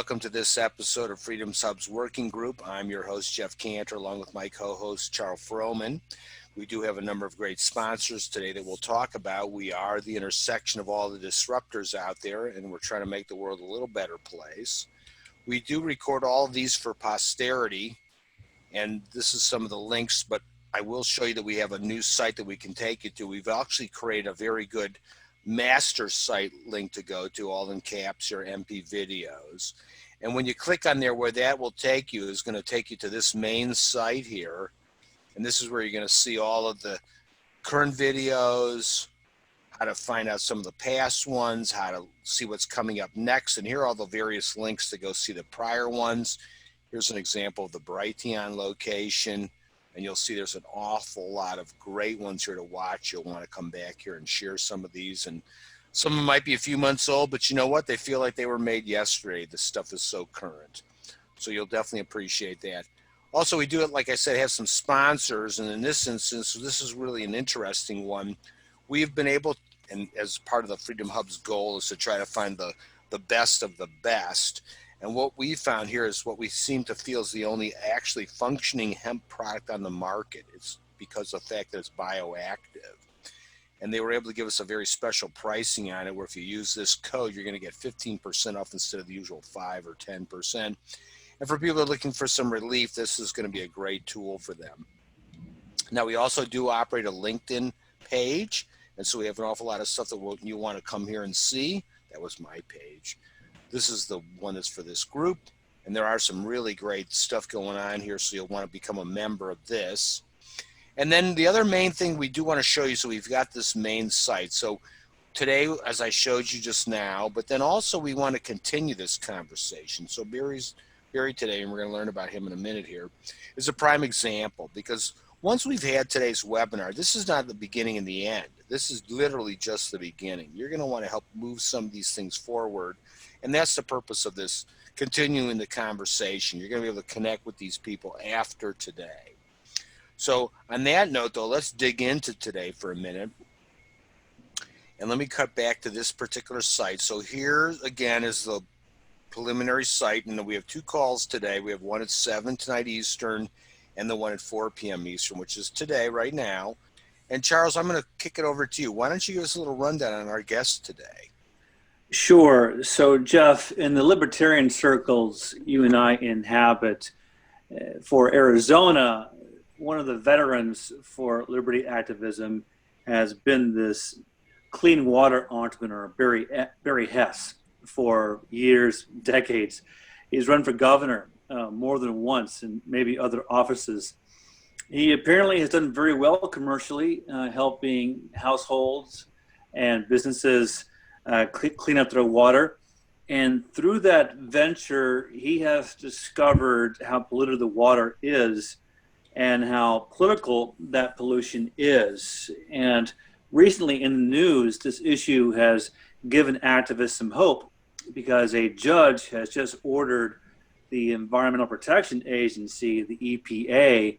welcome to this episode of Freedom's Hub's Working Group. I'm your host, Jeff Cantor, along with my co-host, Charles Froman. We do have a number of great sponsors today that we'll talk about. We are the intersection of all the disruptors out there, and we're trying to make the world a little better place. We do record all of these for posterity, and this is some of the links, but I will show you that we have a new site that we can take you to. We've actually created a very good master site link to go to, all in caps, your MP videos. And when you click on there, where that will take you is going to take you to this main site here. And this is where you're going to see all of the current videos, how to find out some of the past ones, how to see what's coming up next. And here are all the various links to go see the prior ones. Here's an example of the Brighteon location. And you'll see there's an awful lot of great ones here to watch. You'll want to come back here and share some of these. And some of them might be a few months old, but you know what? They feel like they were made yesterday. This stuff is so current. So you'll definitely appreciate that. Also, we do it, like I said, have some sponsors. And in this instance, this is really an interesting one. We've been able, and as part of the Freedom Hub's goal, is to try to find the best of the best. And what we found here is what we seem to feel is the only actually functioning hemp product on the market. It's because of the fact that it's bioactive. And they were able to give us a very special pricing on it, where if you use this code, you're going to get 15% off instead of the usual 5 or 10%. And for people that are looking for some relief, this is going to be a great tool for them. Now, we also do operate a LinkedIn page. And so we have an awful lot of stuff that you want to come here and see. That was my page. This is the one that's for this group, and there are some really great stuff going on here, so you'll want to become a member of this. And then the other main thing we do want to show you, so we've got this main site. So today, as I showed you just now, but then also we want to continue this conversation. So Barry today, and we're going to learn about him in a minute here, is a prime example, because once we've had today's webinar, this is not the beginning and the end. This is literally just the beginning. You're going to want to help move some of these things forward. And that's the purpose of this, continuing the conversation. You're going to be able to connect with these people after today. So on that note, though, let's dig into today for a minute. And let me cut back to this particular site. So here, again, is the preliminary site. And we have 2 calls today. We have one at 7 tonight Eastern and the one at 4 p.m. Eastern, which is today, right now. And Charles, I'm going to kick it over to you. Why don't you give us a little rundown on our guest today? Sure. So, Jeff, in the libertarian circles you and I inhabit, for Arizona, one of the veterans for liberty activism has been this clean water entrepreneur, Barry Hess, for years, decades. He's run for governor more than once, and maybe other offices. He apparently has done very well commercially, helping households and businesses clean up their water. And through that venture, he has discovered how polluted the water is and how political that pollution is. And recently in the news, this issue has given activists some hope, because a judge has just ordered the Environmental Protection Agency, the EPA,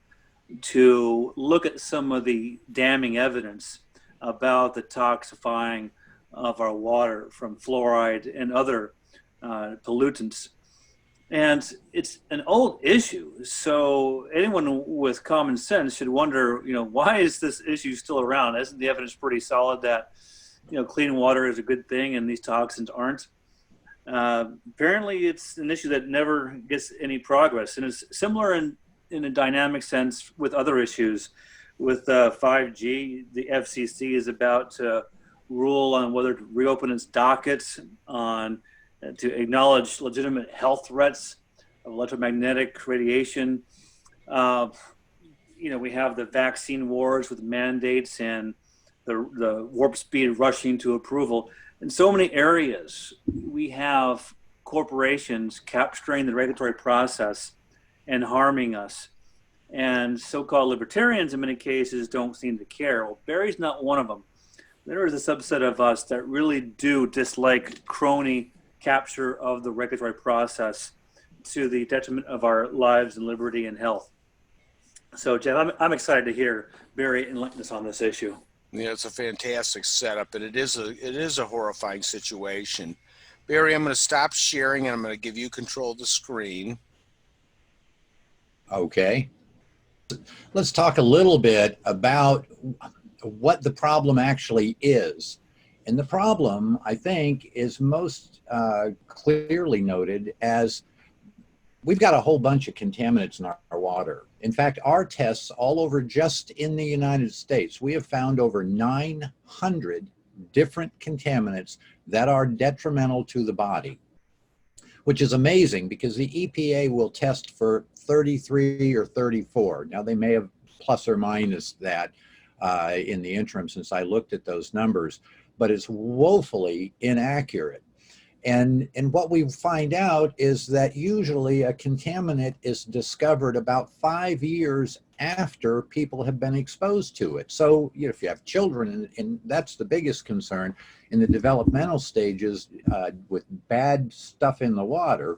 to look at some of the damning evidence about the toxifying of our water from fluoride and other pollutants. And it's an old issue. So anyone with common sense should wonder, why is this issue still around? Isn't the evidence pretty solid that, clean water is a good thing and these toxins aren't? Apparently it's an issue that never gets any progress. And it's similar in a dynamic sense with other issues. With 5G, the FCC is about to rule on whether to reopen its docket on to acknowledge legitimate health threats of electromagnetic radiation. We have the vaccine wars with mandates and the warp speed rushing to approval. In so many areas, we have corporations capturing the regulatory process and harming us. And so-called libertarians, in many cases, don't seem to care. Well, Barry's not one of them. There is a subset of us that really do dislike crony capture of the regulatory process to the detriment of our lives and liberty and health. So, Jeff, I'm excited to hear Barry enlighten us on this issue. Yeah, it's a fantastic setup, and it is a horrifying situation. Barry, I'm going to stop sharing and I'm going to give you control of the screen. Okay. Let's talk a little bit about what the problem actually is. And the problem, I think, is most clearly noted as we've got a whole bunch of contaminants in our water. In fact, our tests all over just in the United States, we have found over 900 different contaminants that are detrimental to the body, which is amazing because the EPA will test for 33 or 34. Now, they may have plus or minus that in the interim since I looked at those numbers, but it's woefully inaccurate. And what we find out is that usually a contaminant is discovered about 5 years after people have been exposed to it. So if you have children, and that's the biggest concern in the developmental stages with bad stuff in the water,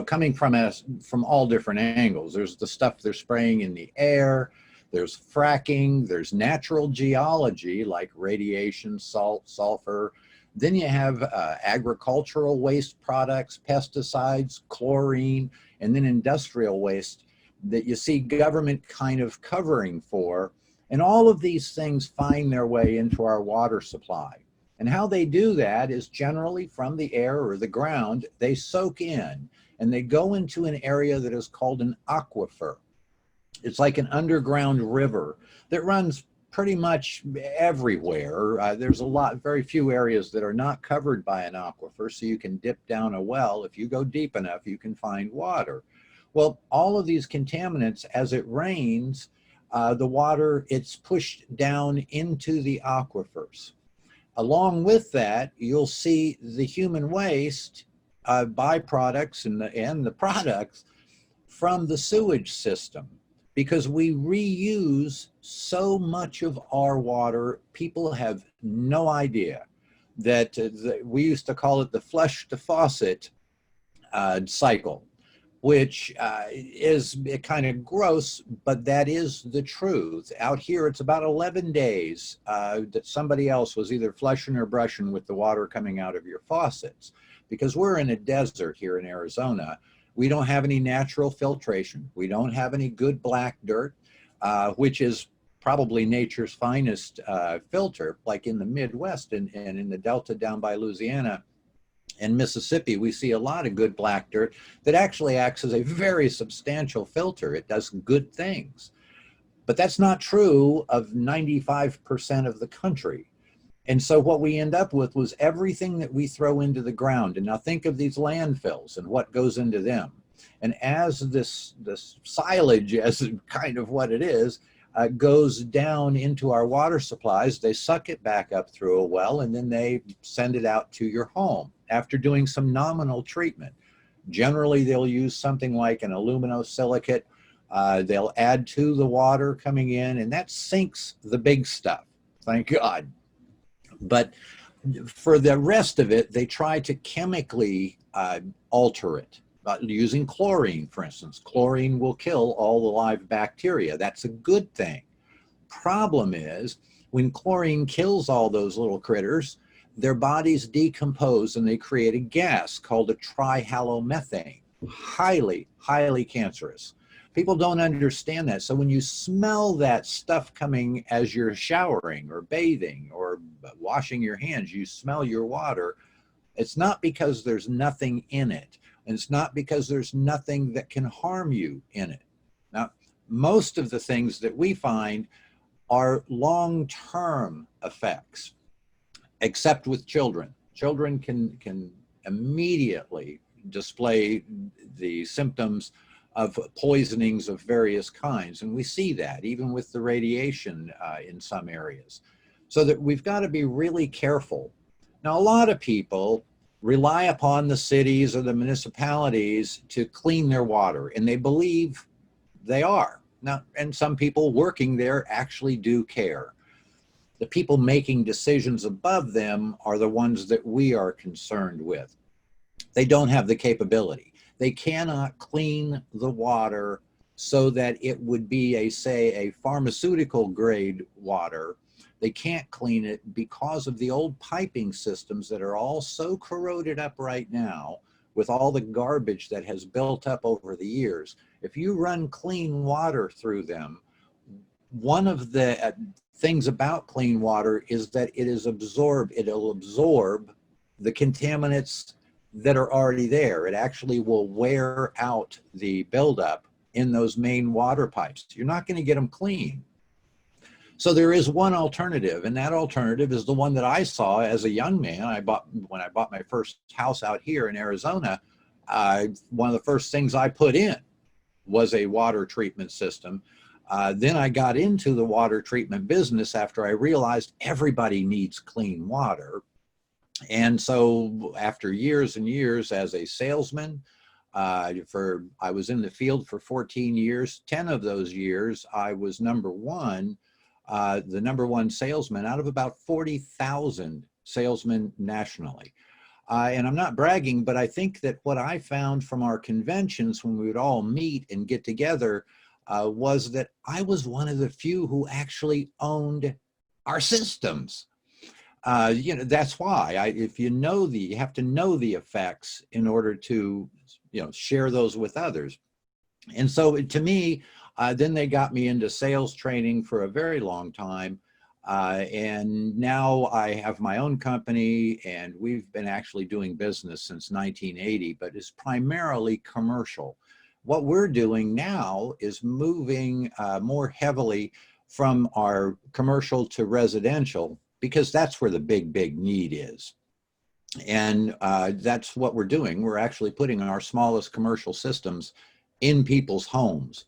coming from all different angles. There's the stuff they're spraying in the air, there's fracking, there's natural geology like radiation, salt, sulfur. Then you have agricultural waste products, pesticides, chlorine, and then industrial waste that you see government kind of covering for. And all of these things find their way into our water supply. And how they do that is generally from the air or the ground. They soak in and they go into an area that is called an aquifer. It's like an underground river that runs pretty much everywhere. There's very few areas that are not covered by an aquifer, so you can dip down a well. If you go deep enough, you can find water. Well, all of these contaminants, as it rains, the water, it's pushed down into the aquifers. Along with that, you'll see the human waste, byproducts and the products from the sewage system. Because we reuse so much of our water, people have no idea that we used to call it the flush to faucet cycle, which is kind of gross, but that is the truth. Out here, it's about 11 days that somebody else was either flushing or brushing with the water coming out of your faucets. Because we're in a desert here in Arizona, we don't have any natural filtration. We don't have any good black dirt, which is probably nature's finest filter, like in the Midwest and in the Delta down by Louisiana and Mississippi. We see a lot of good black dirt that actually acts as a very substantial filter. It does good things. But that's not true of 95% of the country. And so what we end up with was everything that we throw into the ground. And now think of these landfills and what goes into them. And as this silage, as kind of what it is, goes down into our water supplies, they suck it back up through a well, and then they send it out to your home after doing some nominal treatment. Generally, they'll use something like an aluminosilicate. They'll add to the water coming in, and that sinks the big stuff, thank God. But for the rest of it, they try to chemically alter it. Using chlorine, for instance. Chlorine will kill all the live bacteria. That's a good thing. Problem is, when chlorine kills all those little critters, their bodies decompose and they create a gas called a trihalomethane. Highly, highly cancerous. People don't understand that. So when you smell that stuff coming as you're showering or bathing or washing your hands, you smell your water, it's not because there's nothing in it. And it's not because there's nothing that can harm you in it. Now, most of the things that we find are long-term effects, except with children. Children can immediately display the symptoms of poisonings of various kinds. And we see that even with the radiation in some areas. So that we've got to be really careful. Now, a lot of people rely upon the cities or the municipalities to clean their water, and they believe they are. Now, and some people working there actually do care. The people making decisions above them are the ones that we are concerned with. They don't have the capability. They cannot clean the water so that it would be say a pharmaceutical grade water They can't clean it because of the old piping systems that are all so corroded up right now with all the garbage that has built up over the years. If you run clean water through them, one of the things about clean water is that it'll absorb the contaminants that are already there. It actually will wear out the buildup in those main water pipes. You're not going to get them clean. So there is one alternative, and that alternative is the one that I saw as a young man. When I bought my first house out here in Arizona, one of the first things I put in was a water treatment system. Then I got into the water treatment business after I realized everybody needs clean water. And so after years and years as a salesman, I was in the field for 14 years. 10 of those years, I was the number one salesman out of about 40,000 salesmen nationally. And I'm not bragging, but I think that what I found from our conventions when we would all meet and get together was that I was one of the few who actually owned our systems. That's why you have to know the effects in order to, share those with others. And so to me, then they got me into sales training for a very long time. And now I have my own company, and we've been actually doing business since 1980, but it's primarily commercial. What we're doing now is moving more heavily from our commercial to residential, because that's where the big need is. And that's what we're doing. We're actually putting our smallest commercial systems in people's homes.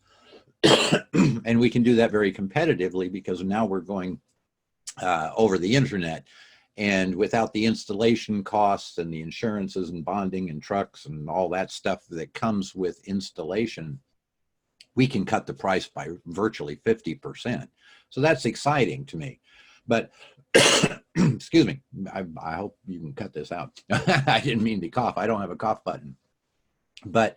And we can do that very competitively because now we're going over the internet, and without the installation costs and the insurances and bonding and trucks and all that stuff that comes with installation, we can cut the price by virtually 50%. So that's exciting to me. But excuse me, I hope you can cut this out. I didn't mean to cough. I don't have a cough button. But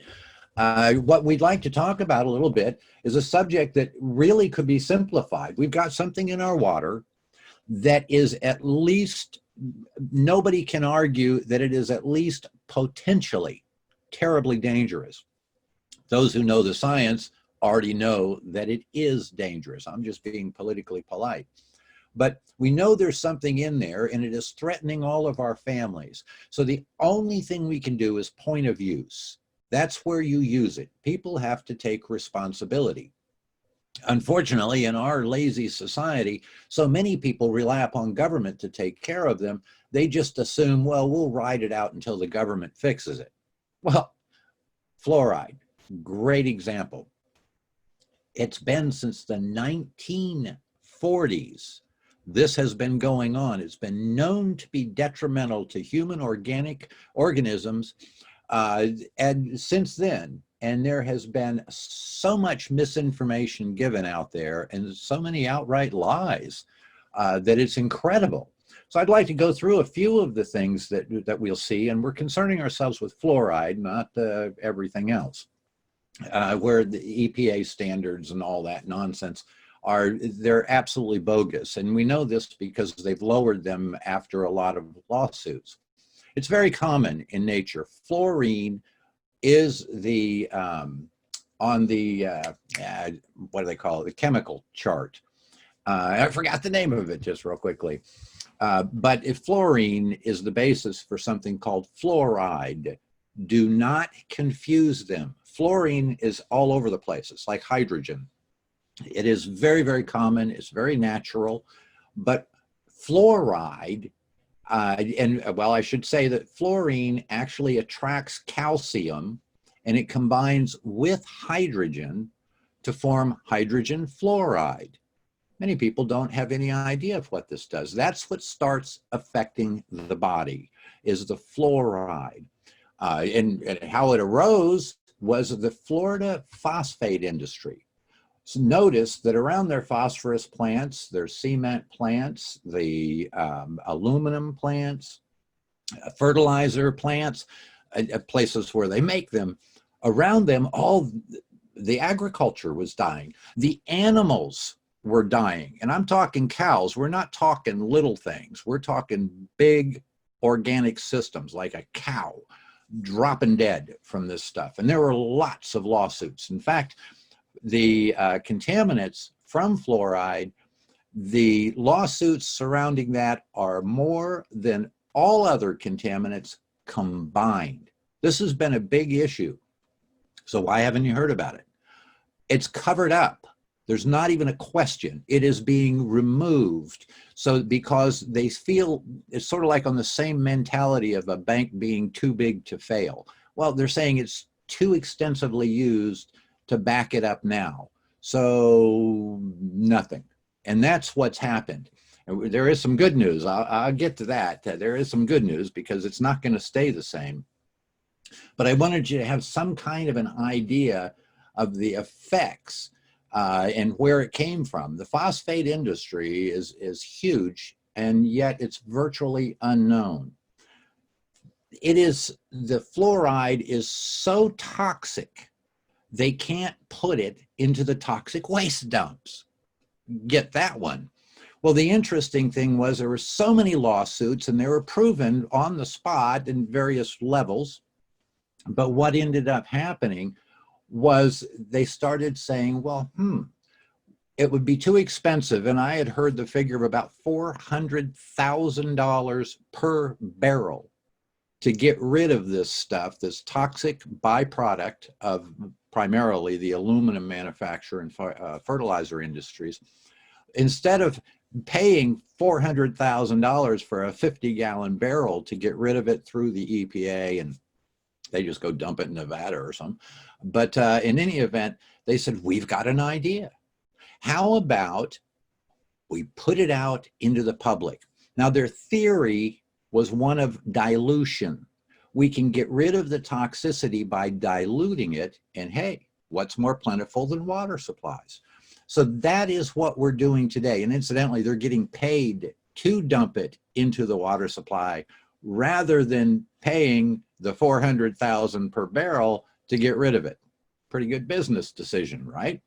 what we'd like to talk about a little bit is a subject that really could be simplified. We've got something in our water that is at least, nobody can argue that it is at least potentially terribly dangerous. Those who know the science already know that it is dangerous. I'm just being politically polite. But we know there's something in there, and it is threatening all of our families. So the only thing we can do is point of use. That's where you use it. People have to take responsibility. Unfortunately, in our lazy society, so many people rely upon government to take care of them. They just assume, well, we'll ride it out until the government fixes it. Well, fluoride, great example. It's been since the 1940s. This has been going on. It's been known to be detrimental to human organic organisms. And since then, and there has been so much misinformation given out there and so many outright lies that it's incredible. So I'd like to go through a few of the things that we'll see, and we're concerning ourselves with fluoride, not everything else, where the EPA standards and all that nonsense they're absolutely bogus. And we know this because they've lowered them after a lot of lawsuits. It's very common in nature. Fluorine is the, on the, what do they call it? The chemical chart. I forgot the name of it just real quickly. But if fluorine is the basis for something called fluoride, do not confuse them. Fluorine is all over the place. It's like hydrogen. It is very, very common. It's very natural. But fluoride, I should say that fluorine actually attracts calcium, and it combines with hydrogen to form hydrogen fluoride. Many people don't have any idea of what this does. That's what starts affecting the body, is the fluoride. And how it arose was the Florida phosphate industry. So notice that around their phosphorus plants, their cement plants, the aluminum plants, fertilizer plants, places where they make them, around them, all the agriculture was dying. The animals were dying. And I'm talking cows. We're not talking little things. We're talking big organic systems like a cow dropping dead from this stuff. And there were lots of lawsuits. In fact, the contaminants from fluoride, the lawsuits surrounding that are more than all other contaminants combined. This has been a big issue. So why haven't you heard about it? It's covered up. There's not even a question. It is being removed. So because they feel it's sort of like on the same mentality of a bank being too big to fail. Well, they're saying it's too extensively used to back it up now. So nothing. And that's what's happened. There is some good news. I'll get to that. There is some good news because it's not going to stay the same. But I wanted you to have some kind of an idea of the effects and where it came from. The phosphate industry is huge, and yet it's virtually unknown. The fluoride is so toxic, they can't put it into the toxic waste dumps. Get that one. Well, the interesting thing was there were so many lawsuits and they were proven on the spot in various levels. But what ended up happening was they started saying, well, it would be too expensive. And I had heard the figure of about $400,000 per barrel to get rid of this stuff, this toxic byproduct of primarily the aluminum manufacture and fertilizer industries. Instead of paying $400,000 for a 50-gallon barrel to get rid of it through the EPA, and they just go dump it in Nevada or something. But in any event, they said, we've got an idea. How about we put it out into the public? Now, their theory was one of dilution. We can get rid of the toxicity by diluting it. And hey, what's more plentiful than water supplies? So that is what we're doing today. And incidentally, they're getting paid to dump it into the water supply rather than paying the $400,000 per barrel to get rid of it. Pretty good business decision, right?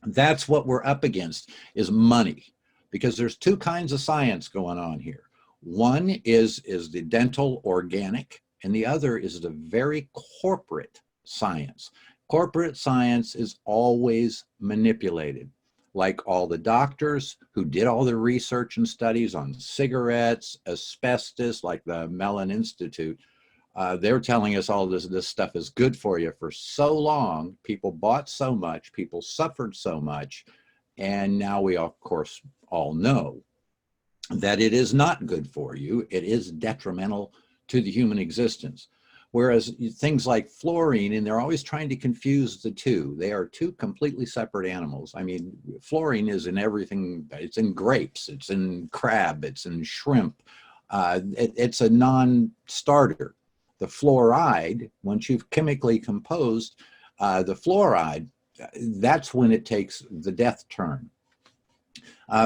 That's what we're up against, is money, because there's two kinds of science going on here. One is the dental organic, and the other is the very corporate science. Corporate science is always manipulated, like all the doctors who did all the research and studies on cigarettes, asbestos, like the Mellon Institute. They're telling us all this stuff is good for you for so long. People bought so much, people suffered so much, and now we, of course, all know that it is not good for you. It is detrimental to the human existence. Whereas things like fluorine, and they're always trying to confuse the two. They are two completely separate animals. I mean, fluorine is in everything. It's in grapes, it's in crab, it's in shrimp. It's a non-starter. The fluoride, once you've chemically composed the fluoride, that's when it takes the death turn.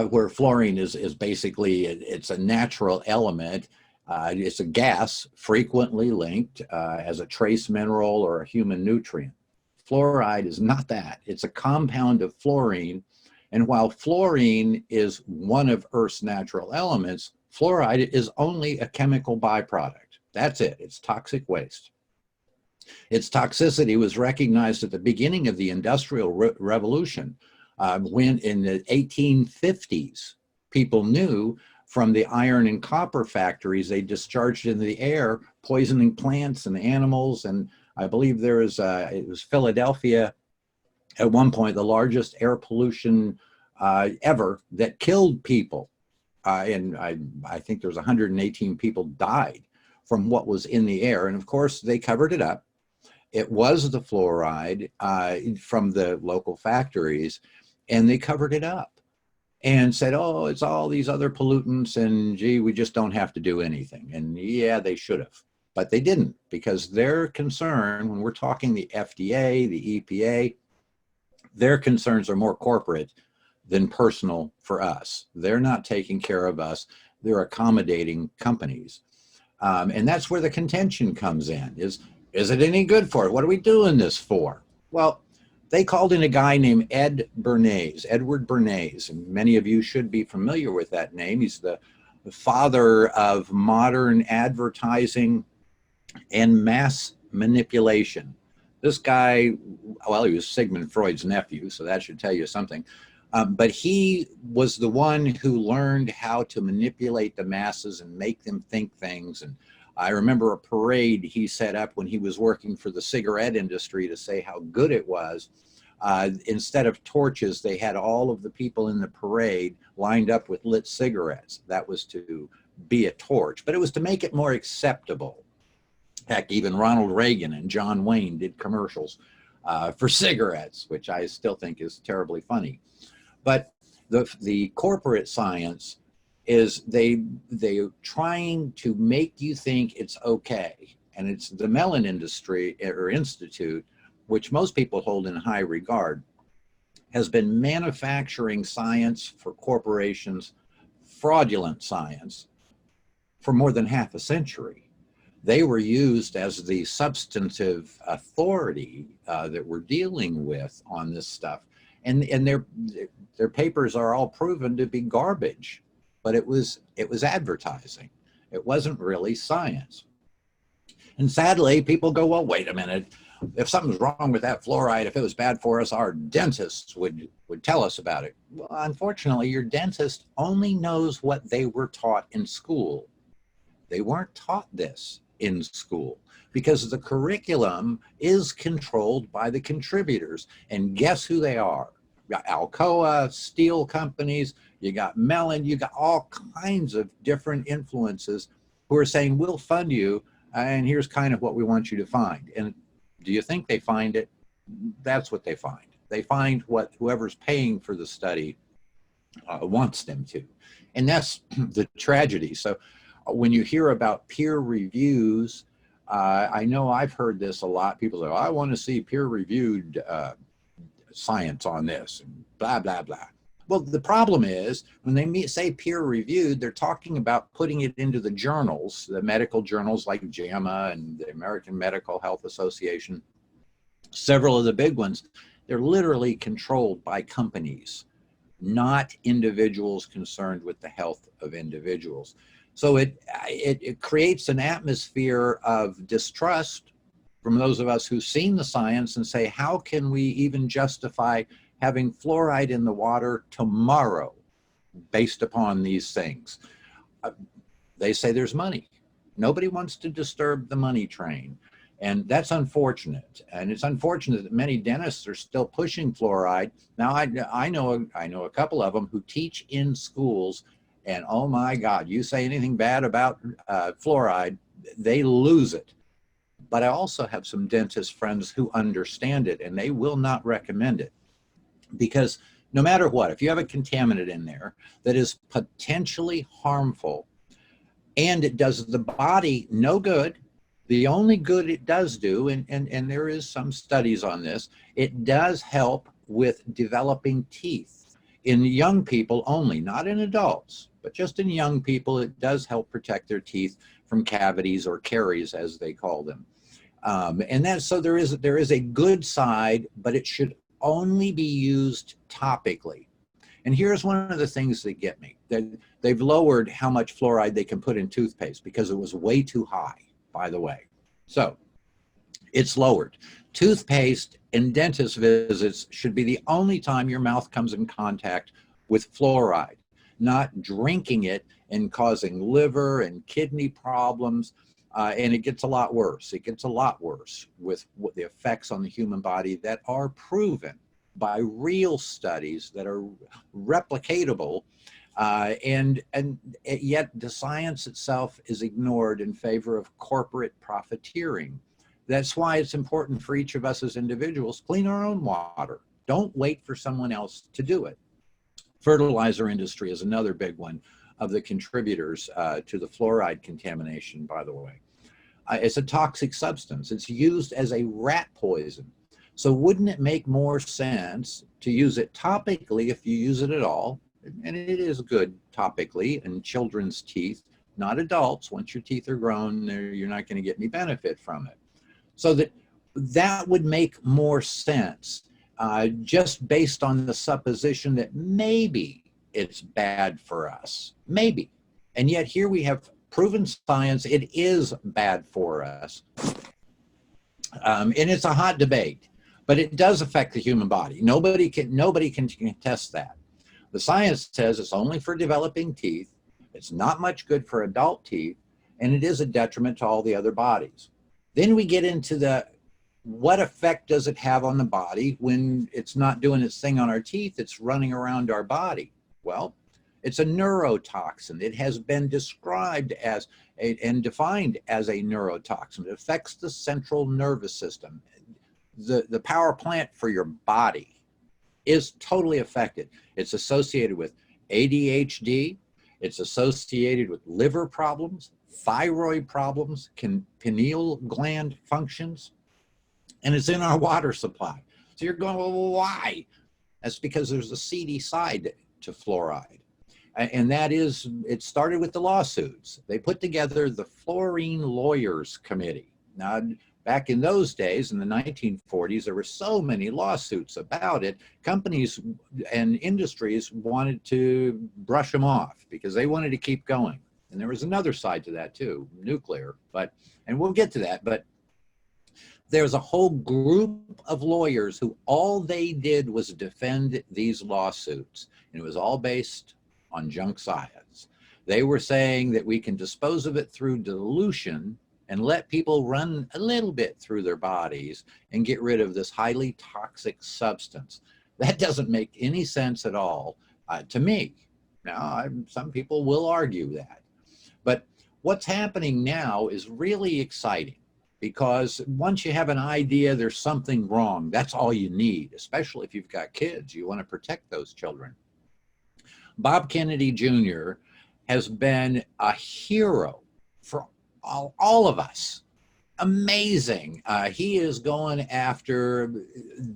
Where fluorine is basically, it's a natural element. It's a gas frequently linked as a trace mineral or a human nutrient. Fluoride is not that. It's a compound of fluorine. And while fluorine is one of Earth's natural elements, fluoride is only a chemical byproduct. That's it. It's toxic waste. Its toxicity was recognized at the beginning of the Industrial Revolution, when in the 1850s, people knew from the iron and copper factories they discharged into the air, poisoning plants and animals. And I believe there is, it was Philadelphia at one point, the largest air pollution ever that killed people. And I think there's 118 people died from what was in the air. And of course, they covered it up. It was the fluoride from the local factories, and they covered it up and said, oh, it's all these other pollutants, and gee, we just don't have to do anything. And yeah, they should have, but they didn't, because their concern, when we're talking the FDA, the EPA, their concerns are more corporate than personal for us. They're not taking care of us. They're accommodating companies. And that's where the contention comes in, is it any good for it? What are we doing this for? Well, They called in a guy named Edward Bernays, and many of you should be familiar with that name. He's the father of modern advertising and mass manipulation. This guy, well, he was Sigmund Freud's nephew, so that should tell you something. But he was the one who learned how to manipulate the masses and make them think things. And I remember a parade he set up when he was working for the cigarette industry to say how good it was. Instead of torches, they had all of the people in the parade lined up with lit cigarettes. That was to be a torch, but it was to make it more acceptable. Heck, even Ronald Reagan and John Wayne did commercials for cigarettes, which I still think is terribly funny. But the corporate science is they're trying to make you think it's okay. And it's the Mellon industry or institute, which most people hold in high regard, has been manufacturing science for corporations, fraudulent science, for more than half a century. They were used as the substantive authority that we're dealing with on this stuff. And their papers are all proven to be garbage, but it was advertising. It wasn't really science. And sadly, people go, well, wait a minute. If something's wrong with that fluoride, if it was bad for us, our dentists would tell us about it. Well, unfortunately, your dentist only knows what they were taught in school. They weren't taught this in school because the curriculum is controlled by the contributors. And guess who they are? You got Alcoa, steel companies, you got Mellon, you got all kinds of different influences who are saying, we'll fund you, and here's kind of what we want you to find. And do you think they find it? That's what they find. They find what whoever's paying for the study wants them to. And that's the tragedy. So when you hear about peer reviews, I know I've heard this a lot. People say, oh, I want to see peer-reviewed science on this, and blah, blah, blah. Well, the problem is when they say peer-reviewed, they're talking about putting it into the journals, the medical journals like JAMA and the American Medical Health Association. Several of the big ones, they're literally controlled by companies, not individuals concerned with the health of individuals. So it creates an atmosphere of distrust from those of us who've seen the science and say, how can we even justify having fluoride in the water tomorrow based upon these things? They say there's money. Nobody wants to disturb the money train. And that's unfortunate. And it's unfortunate that many dentists are still pushing fluoride. Now, I know a couple of them who teach in schools, and oh my God, you say anything bad about fluoride, they lose it. But I also have some dentist friends who understand it, and they will not recommend it. Because no matter what, if you have a contaminant in there that is potentially harmful and it does the body no good, the only good it does do, and there is some studies on this, it does help with developing teeth in young people only, not in adults, but just in young people. It does help protect their teeth from cavities or caries, as they call them. And that's, so there is a good side, but it should only be used topically. And here's one of the things that get me. They've lowered how much fluoride they can put in toothpaste because it was way too high, by the way. So it's lowered. Toothpaste and dentist visits should be the only time your mouth comes in contact with fluoride, not drinking it and causing liver and kidney problems. And it gets a lot worse. It gets a lot worse with the effects on the human body that are proven by real studies that are replicatable. And yet the science itself is ignored in favor of corporate profiteering. That's why it's important for each of us as individuals, clean our own water. Don't wait for someone else to do it. Fertilizer industry is another big one of the contributors to the fluoride contamination, by the way. It's a toxic substance. It's used as a rat poison. So wouldn't it make more sense to use it topically if you use it at all? And it is good topically in children's teeth, not adults. Once your teeth are grown, you're not going to get any benefit from it. So that would make more sense. just based on the supposition that maybe it's bad for us, maybe. And yet here we have proven science, it is bad for us. And it's a hot debate, but it does affect the human body. Nobody can contest that. The science says it's only for developing teeth, it's not much good for adult teeth, and it is a detriment to all the other bodies. Then we get into what effect does it have on the body when it's not doing its thing on our teeth, it's running around our body? Well, it's a neurotoxin. It has been described as and defined as a neurotoxin. It affects the central nervous system. The power plant for your body is totally affected. It's associated with ADHD. It's associated with liver problems, thyroid problems, pineal gland functions, and it's in our water supply. So you're going, well, why? That's because there's a seedy side to fluoride. And that is, it started with the lawsuits. They put together the Fluorine Lawyers Committee. Now, back in those days, in the 1940s, there were so many lawsuits about it. Companies and industries wanted to brush them off because they wanted to keep going. And there was another side to that too, nuclear, and we'll get to that, but there's a whole group of lawyers who all they did was defend these lawsuits. And it was all based on junk science. They were saying that we can dispose of it through dilution and let people run a little bit through their bodies and get rid of this highly toxic substance. That doesn't make any sense at all to me. Now, some people will argue that. But what's happening now is really exciting because once you have an idea there's something wrong, that's all you need, especially if you've got kids. You want to protect those children. Bob Kennedy Jr. has been a hero for all of us. Amazing. He is going after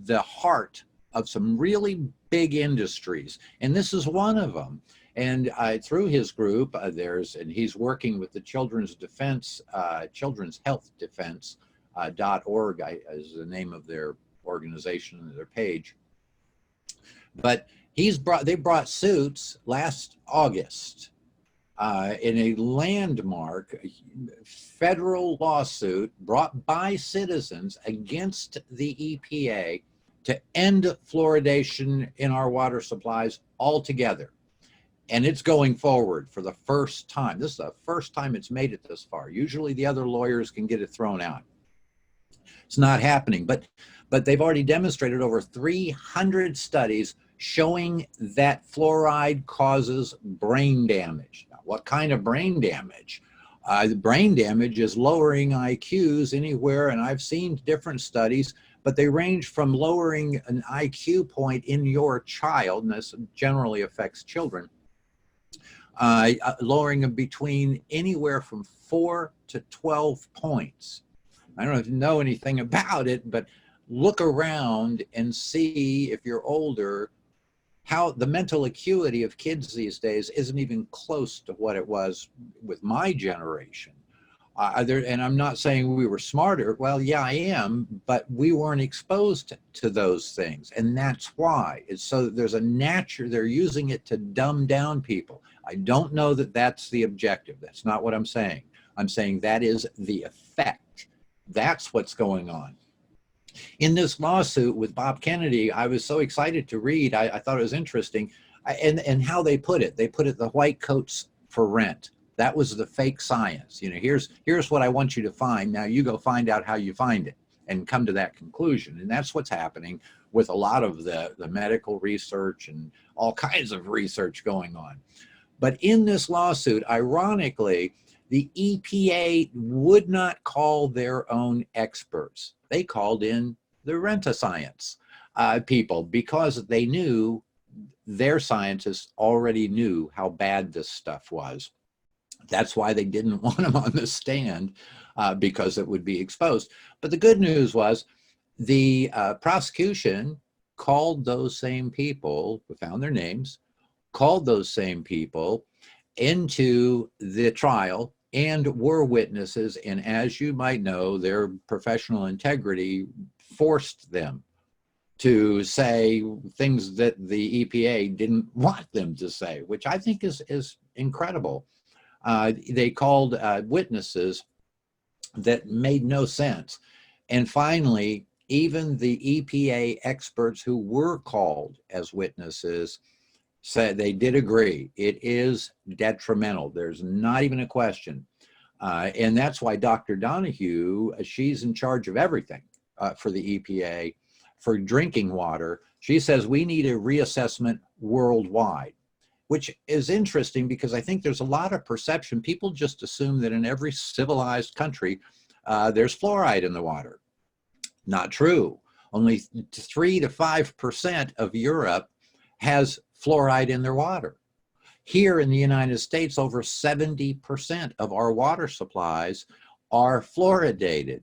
the heart of some really big industries, and this is one of them. And through his group, and he's working with the Children's Defense, Children's Health Defense .org is the name of their organization and their page. But they brought suits last August in a landmark federal lawsuit brought by citizens against the EPA to end fluoridation in our water supplies altogether. And it's going forward for the first time. This is the first time it's made it this far. Usually the other lawyers can get it thrown out. It's not happening, but they've already demonstrated over 300 studies showing that fluoride causes brain damage. Now, what kind of brain damage? The brain damage is lowering IQs anywhere, and I've seen different studies, but they range from lowering an IQ point in your child, and this generally affects children, lowering them between anywhere from 4 to 12 points. I don't know if you know anything about it, but look around and see, if you're older, how the mental acuity of kids these days isn't even close to what it was with my generation. And I'm not saying we were smarter. Well, yeah, I am, but we weren't exposed to those things. And that's why. It's so that there's a nature, they're using it to dumb down people. I don't know that that's the objective. That's not what I'm saying. I'm saying that is the effect. That's what's going on. In this lawsuit with Bob Kennedy, I was so excited to read. I thought it was interesting. And how they put it. They put it the white coats for rent. That was the fake science. You know, here's what I want you to find. Now you go find out how you find it and come to that conclusion. And that's what's happening with a lot of the medical research and all kinds of research going on. But in this lawsuit, ironically, the EPA would not call their own experts. They called in the rent-a-science people because they knew, their scientists already knew how bad this stuff was. That's why they didn't want them on the stand because it would be exposed. But the good news was the prosecution called those same people, we found their names, called those same people into the trial and were witnesses. And as you might know, their professional integrity forced them to say things that the EPA didn't want them to say, which I think is incredible. They called witnesses that made no sense. And finally, even the EPA experts who were called as witnesses said they did agree. It is detrimental. There's not even a question. And that's why Dr. Donahue, she's in charge of everything for the EPA for drinking water. She says we need a reassessment worldwide, which is interesting because I think there's a lot of perception. People just assume that in every civilized country, there's fluoride in the water. Not true. Only 3 to 5% of Europe has fluoride in their water. Here in the United States, over 70% of our water supplies are fluoridated.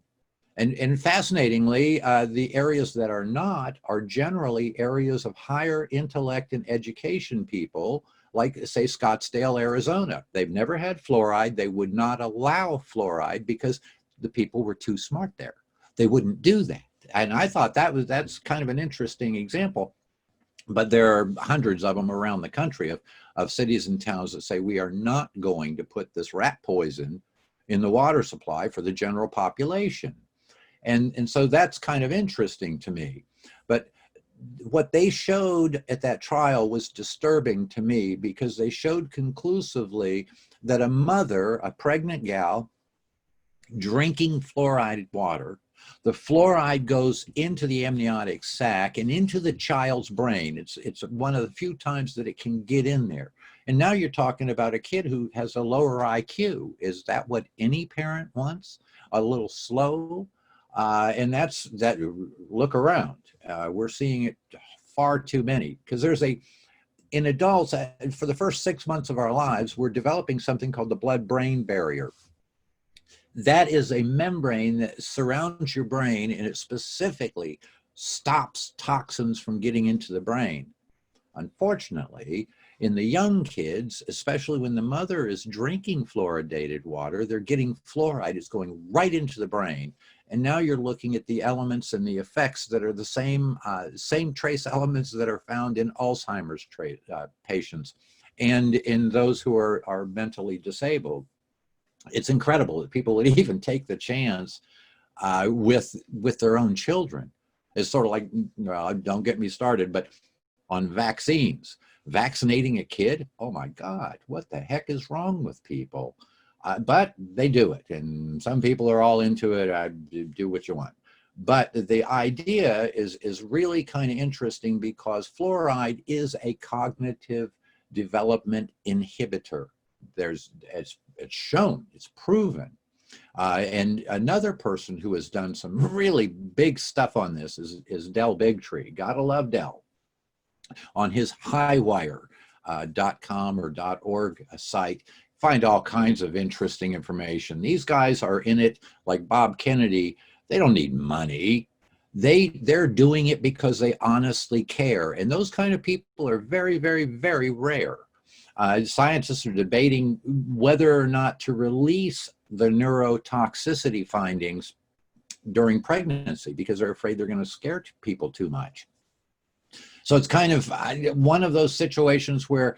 And fascinatingly, the areas that are not are generally areas of higher intellect and education people, like, say, Scottsdale, Arizona. They've never had fluoride. They would not allow fluoride because the people were too smart there. They wouldn't do that. And I thought that's kind of an interesting example. But there are hundreds of them around the country of cities and towns that say we are not going to put this rat poison in the water supply for the general population. And so that's kind of interesting to me. But what they showed at that trial was disturbing to me because they showed conclusively that a mother, a pregnant gal, drinking fluoridated water, the fluoride goes into the amniotic sac and into the child's brain. It's one of the few times that it can get in there. And now you're talking about a kid who has a lower IQ. Is that what any parent wants? A little slow? And look around. We're seeing it far too many because in adults, for the first 6 months of our lives, we're developing something called the blood-brain barrier. That is a membrane that surrounds your brain, and it specifically stops toxins from getting into the brain. Unfortunately, in the young kids, especially when the mother is drinking fluoridated water, they're getting fluoride. It's going right into the brain. And now you're looking at the elements and the effects that are the same trace elements that are found in Alzheimer's patients and in those who are mentally disabled. It's incredible that people would even take the chance with their own children. It's sort of like, well, don't get me started, but on vaccines, vaccinating a kid, oh my God, what the heck is wrong with people? But they do it, and some people are all into it. Do what you want. But the idea is really kind of interesting because fluoride is a cognitive development inhibitor. It's shown, it's proven. And another person who has done some really big stuff on this is Del Bigtree. Gotta love Del. On his highwire.com or .org site, find all kinds of interesting information. These guys are in it like Bob Kennedy. They don't need money. They're doing it because they honestly care. And those kind of people are very, very, very rare. Scientists are debating whether or not to release the neurotoxicity findings during pregnancy because they're afraid they're going to scare people too much. So it's kind of one of those situations where,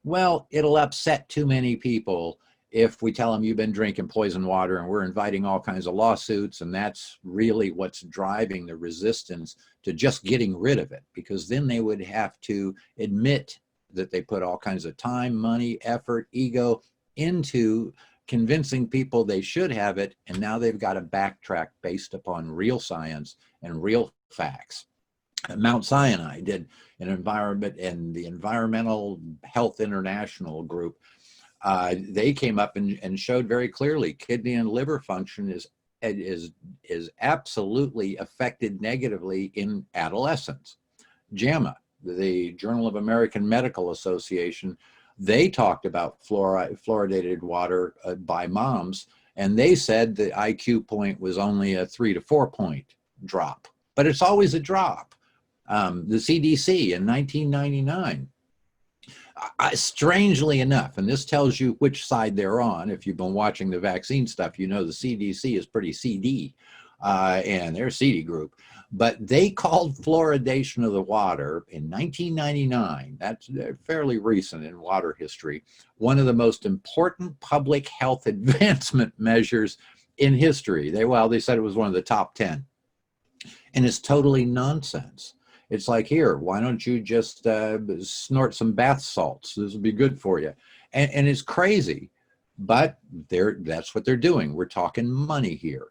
well, it'll upset too many people if we tell them you've been drinking poison water, and we're inviting all kinds of lawsuits, and that's really what's driving the resistance to just getting rid of it, because then they would have to admit that they put all kinds of time, money, effort, ego into convincing people they should have it, and now they've got to backtrack based upon real science and real facts. Mount Sinai did an environment, and the Environmental Health International group, they came up and showed very clearly kidney and liver function is absolutely affected negatively in adolescents. JAMA, the Journal of American Medical Association, they talked about fluoridated water by moms, and they said the IQ point was only a 3 to 4 point drop, but it's always a drop. The CDC in 1999, strangely enough, and this tells you which side they're on. If you've been watching the vaccine stuff, you know the CDC is pretty CD. and they're a seedy group. But they called fluoridation of the water in 1999, that's fairly recent in water history, one of the most important public health advancement measures in history. They said it was one of the top 10. And it's totally nonsense. It's like, here, why don't you just snort some bath salts? This will be good for you. And it's crazy, but that's what they're doing. We're talking money here.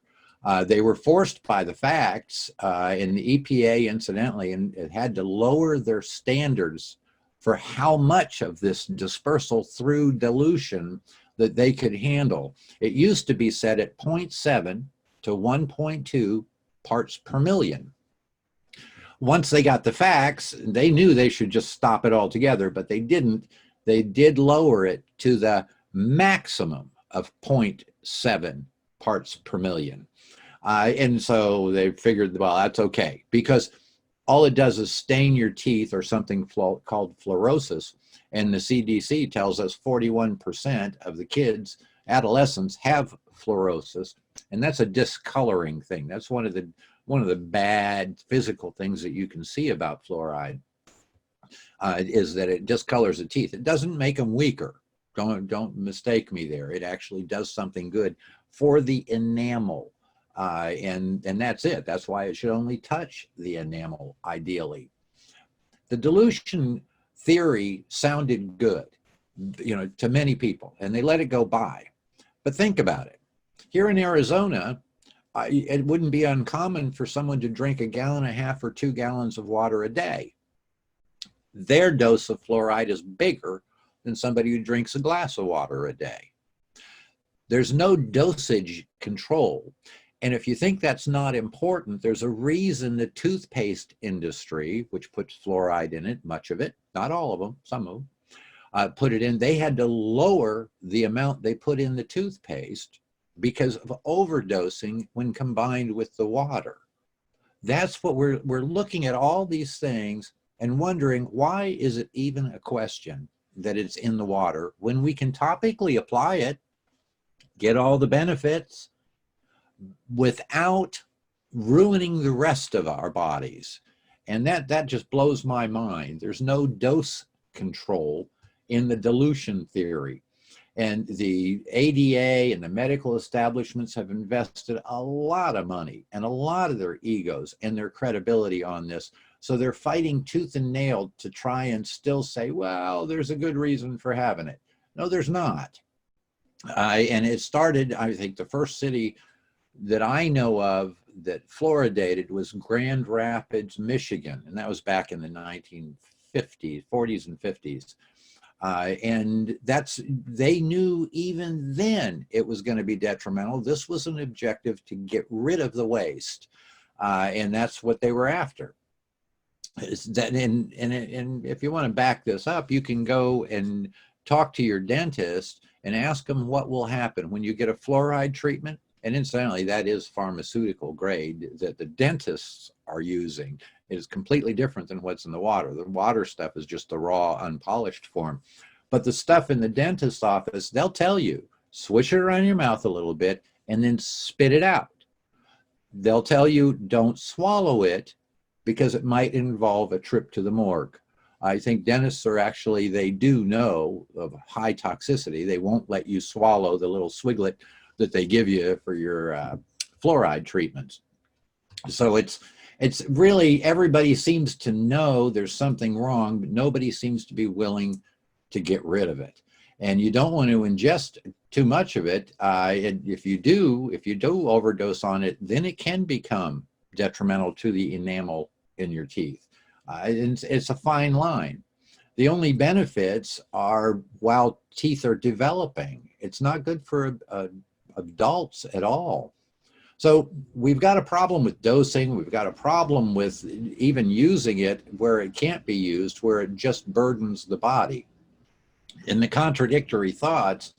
They were forced by the facts, and the EPA, incidentally, and it had to lower their standards for how much of this dispersal through dilution that they could handle. It used to be set at 0.7 to 1.2 parts per million. Once they got the facts, they knew they should just stop it altogether, but they didn't. They did lower it to the maximum of 0.7 parts per million. And so they figured, well, that's okay, because all it does is stain your teeth, or something called fluorosis. And the CDC tells us 41% of the kids, adolescents, have fluorosis. And that's a discoloring thing. That's one of the bad physical things that you can see about fluoride, is that it discolors the teeth. It doesn't make them weaker. Don't mistake me there. It actually does something good for the enamel. And that's it. That's why it should only touch the enamel, ideally. The dilution theory sounded good, to many people, and they let it go by. But think about it. Here in Arizona, it wouldn't be uncommon for someone to drink 1.5 gallons or 2 gallons of water a day. Their dose of fluoride is bigger than somebody who drinks a glass of water a day. There's no dosage control. And if you think that's not important, there's a reason the toothpaste industry, which puts fluoride in it, much of it, not all of them, some of them, put it in. They had to lower the amount they put in the toothpaste because of overdosing when combined with the water. That's what we're looking at, all these things and wondering, why is it even a question that it's in the water when we can topically apply it, get all the benefits, without ruining the rest of our bodies? And that just blows my mind. There's no dose control in the dilution theory. And the ADA and the medical establishments have invested a lot of money and a lot of their egos and their credibility on this. So they're fighting tooth and nail to try and still say, well, there's a good reason for having it. No, there's not. And it started, I think the first city that I know of that fluoridated was Grand Rapids, Michigan. And that was back in the 40s and 50s. And they knew even then it was going to be detrimental. This was an objective to get rid of the waste. And that's what they were after. And if you want to back this up, you can go and talk to your dentist and ask them what will happen when you get a fluoride treatment. And incidentally, that is pharmaceutical grade that the dentists are using. It is completely different than what's in the water. The water stuff is just the raw, unpolished form. But the stuff in the dentist's office, they'll tell you, swish it around your mouth a little bit and then spit it out. They'll tell you, don't swallow it because it might involve a trip to the morgue. I think dentists are actually, they do know of high toxicity. They won't let you swallow the little swiglet that they give you for your fluoride treatments. So it's really, everybody seems to know there's something wrong, but nobody seems to be willing to get rid of it. And you don't want to ingest too much of it. If you do overdose on it, then it can become detrimental to the enamel in your teeth. It's a fine line. The only benefits are while teeth are developing. It's not good for adults at all. So we've got a problem with dosing. We've got a problem with even using it where it can't be used, where it just burdens the body. And the contradictory thoughts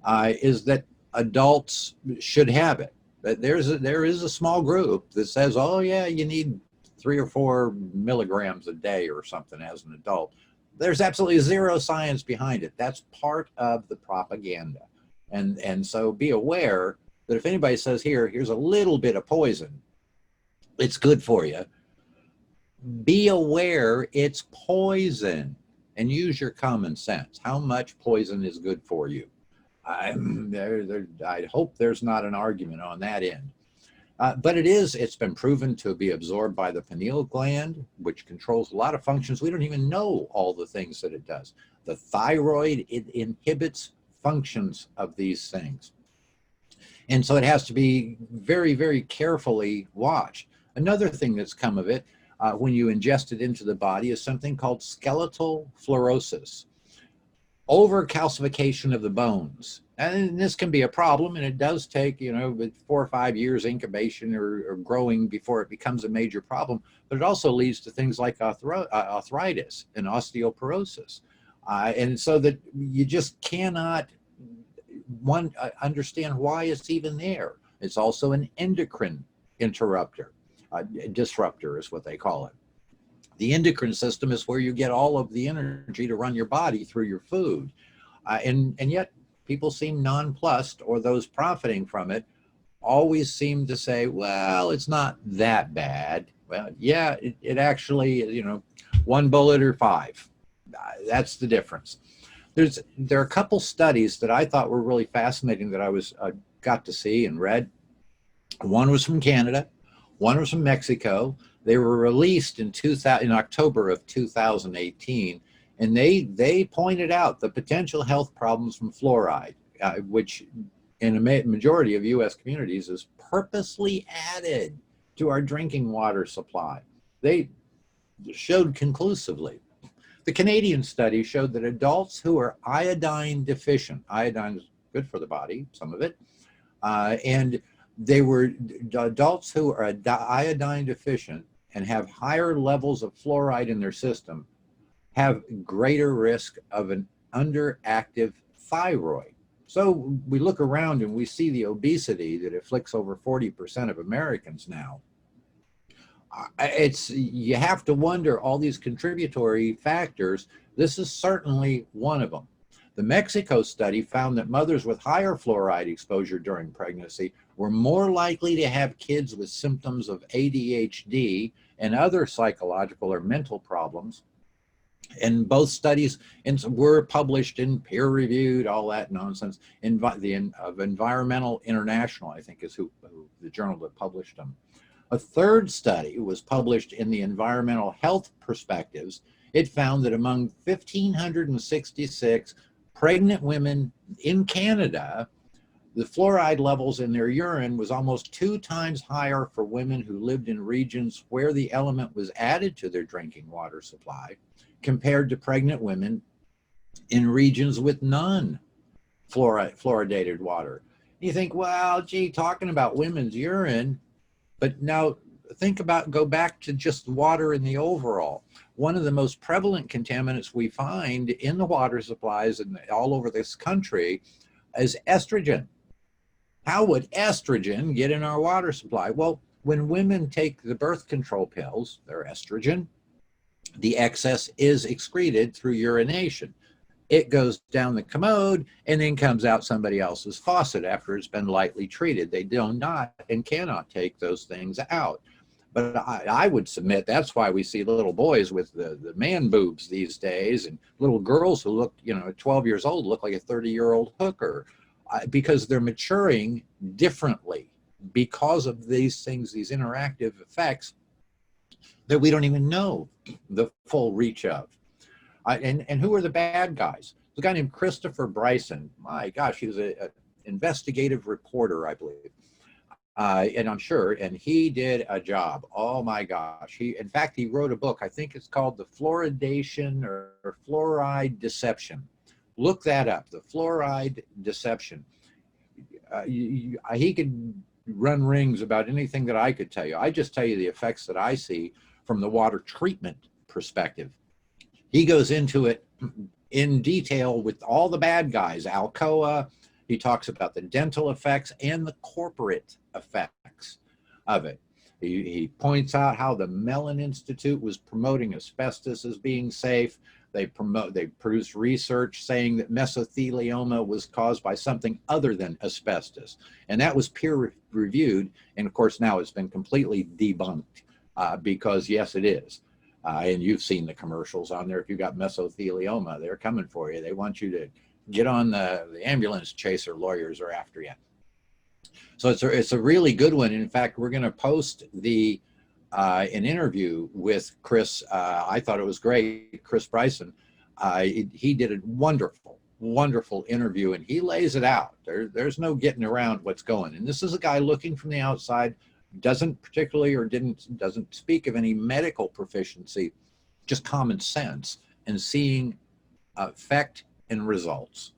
is that adults should have it. But there is a small group that says, oh yeah, you need 3 or 4 milligrams a day or something as an adult. There's absolutely zero science behind it. That's part of the propaganda. And so be aware that if anybody says, here's a little bit of poison, it's good for you, be aware it's poison and use your common sense. How much poison is good for you? I hope there's not an argument on that end. But it's been proven to be absorbed by the pineal gland, which controls a lot of functions. We don't even know all the things that it does. The thyroid, it inhibits functions of these things. And so it has to be very, very carefully watched. Another thing that's come of it, when you ingest it into the body, is something called skeletal fluorosis, overcalcification of the bones. And this can be a problem, and it does take, 4 or 5 years incubation or growing before it becomes a major problem. But it also leads to things like arthritis and osteoporosis. And so that you just cannot understand why it's even there. It's also an endocrine interrupter. Disruptor is what they call it. The endocrine system is where you get all of the energy to run your body through your food. And yet people seem nonplussed, or those profiting from it always seem to say, well, it's not that bad. Well, yeah, it actually, one bullet or 5. That's the difference. There are a couple studies that I thought were really fascinating that I got to see and read. One was from Canada. One was from Mexico. They were released in October of 2018, and they pointed out the potential health problems from fluoride, which in a majority of U.S. communities is purposely added to our drinking water supply. They showed conclusively. The Canadian study showed that adults who are iodine deficient, iodine is good for the body, some of it, and they were adults who are iodine deficient and have higher levels of fluoride in their system have greater risk of an underactive thyroid. So we look around and we see the obesity that afflicts over 40% of Americans now. You have to wonder all these contributory factors. This is certainly one of them. The Mexico study found that mothers with higher fluoride exposure during pregnancy were more likely to have kids with symptoms of ADHD and other psychological or mental problems. And both studies were published in peer-reviewed, all that nonsense, of Environmental International, I think is who the journal that published them. A third study was published in the Environmental Health Perspectives. It found that among 1,566 pregnant women in Canada, the fluoride levels in their urine was almost 2 times higher for women who lived in regions where the element was added to their drinking water supply compared to pregnant women in regions with none fluoridated water. You think, well, gee, talking about women's urine, but now go back to just water in the overall. One of the most prevalent contaminants we find in the water supplies and all over this country is estrogen. How would estrogen get in our water supply? Well, when women take the birth control pills, their estrogen, the excess is excreted through urination. It goes down the commode and then comes out somebody else's faucet after it's been lightly treated. They do not and cannot take those things out. But I would submit that's why we see little boys with the man boobs these days, and little girls who look, 12 years old look like a 30-year-old hooker, because they're maturing differently because of these things, these interactive effects that we don't even know the full reach of. And who are the bad guys? There's a guy named Christopher Bryson. My gosh, he was an investigative reporter, I believe. And I'm sure, and he did a job. Oh my gosh. In fact, he wrote a book, I think it's called The Fluoridation or Fluoride Deception. Look that up, The Fluoride Deception. He could run rings about anything that I could tell you. I just tell you the effects that I see from the water treatment perspective. He goes into it in detail with all the bad guys, Alcoa. He talks about the dental effects and the corporate effects of it. He points out how the Mellon Institute was promoting asbestos as being safe. They produce research saying that mesothelioma was caused by something other than asbestos. And that was peer reviewed. And of course, now it's been completely debunked because yes, it is. And you've seen the commercials on there. If you got mesothelioma, they're coming for you. They want you to get on the ambulance chaser. Lawyers are after you. So it's a really good one. In fact, we're going to post an interview with Chris. I thought it was great. Chris Bryson. He did a wonderful interview, and he lays it out. There's no getting around what's going. And this is a guy looking from the outside, doesn't speak of any medical proficiency, just common sense and seeing effect and results.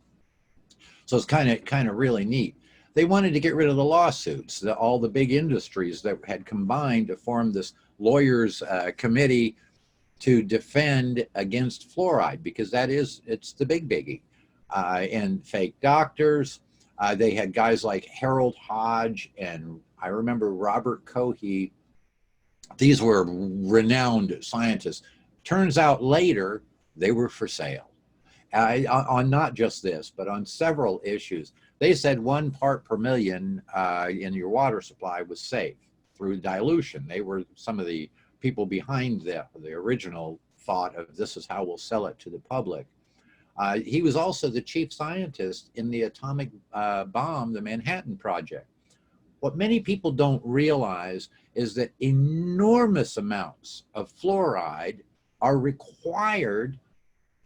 So it's kind of really neat. They wanted to get rid of the lawsuits, all the big industries that had combined to form this lawyers committee to defend against fluoride, because it's the big biggie. And fake doctors. They had guys like Harold Hodge, and I remember Robert Cohey. These were renowned scientists. Turns out later they were for sale on not just this, but on several issues. They said 1 part per million in your water supply was safe through dilution. They were some of the people behind the original thought of this is how we'll sell it to the public. He was also the chief scientist in the atomic bomb, the Manhattan Project. What many people don't realize is that enormous amounts of fluoride are required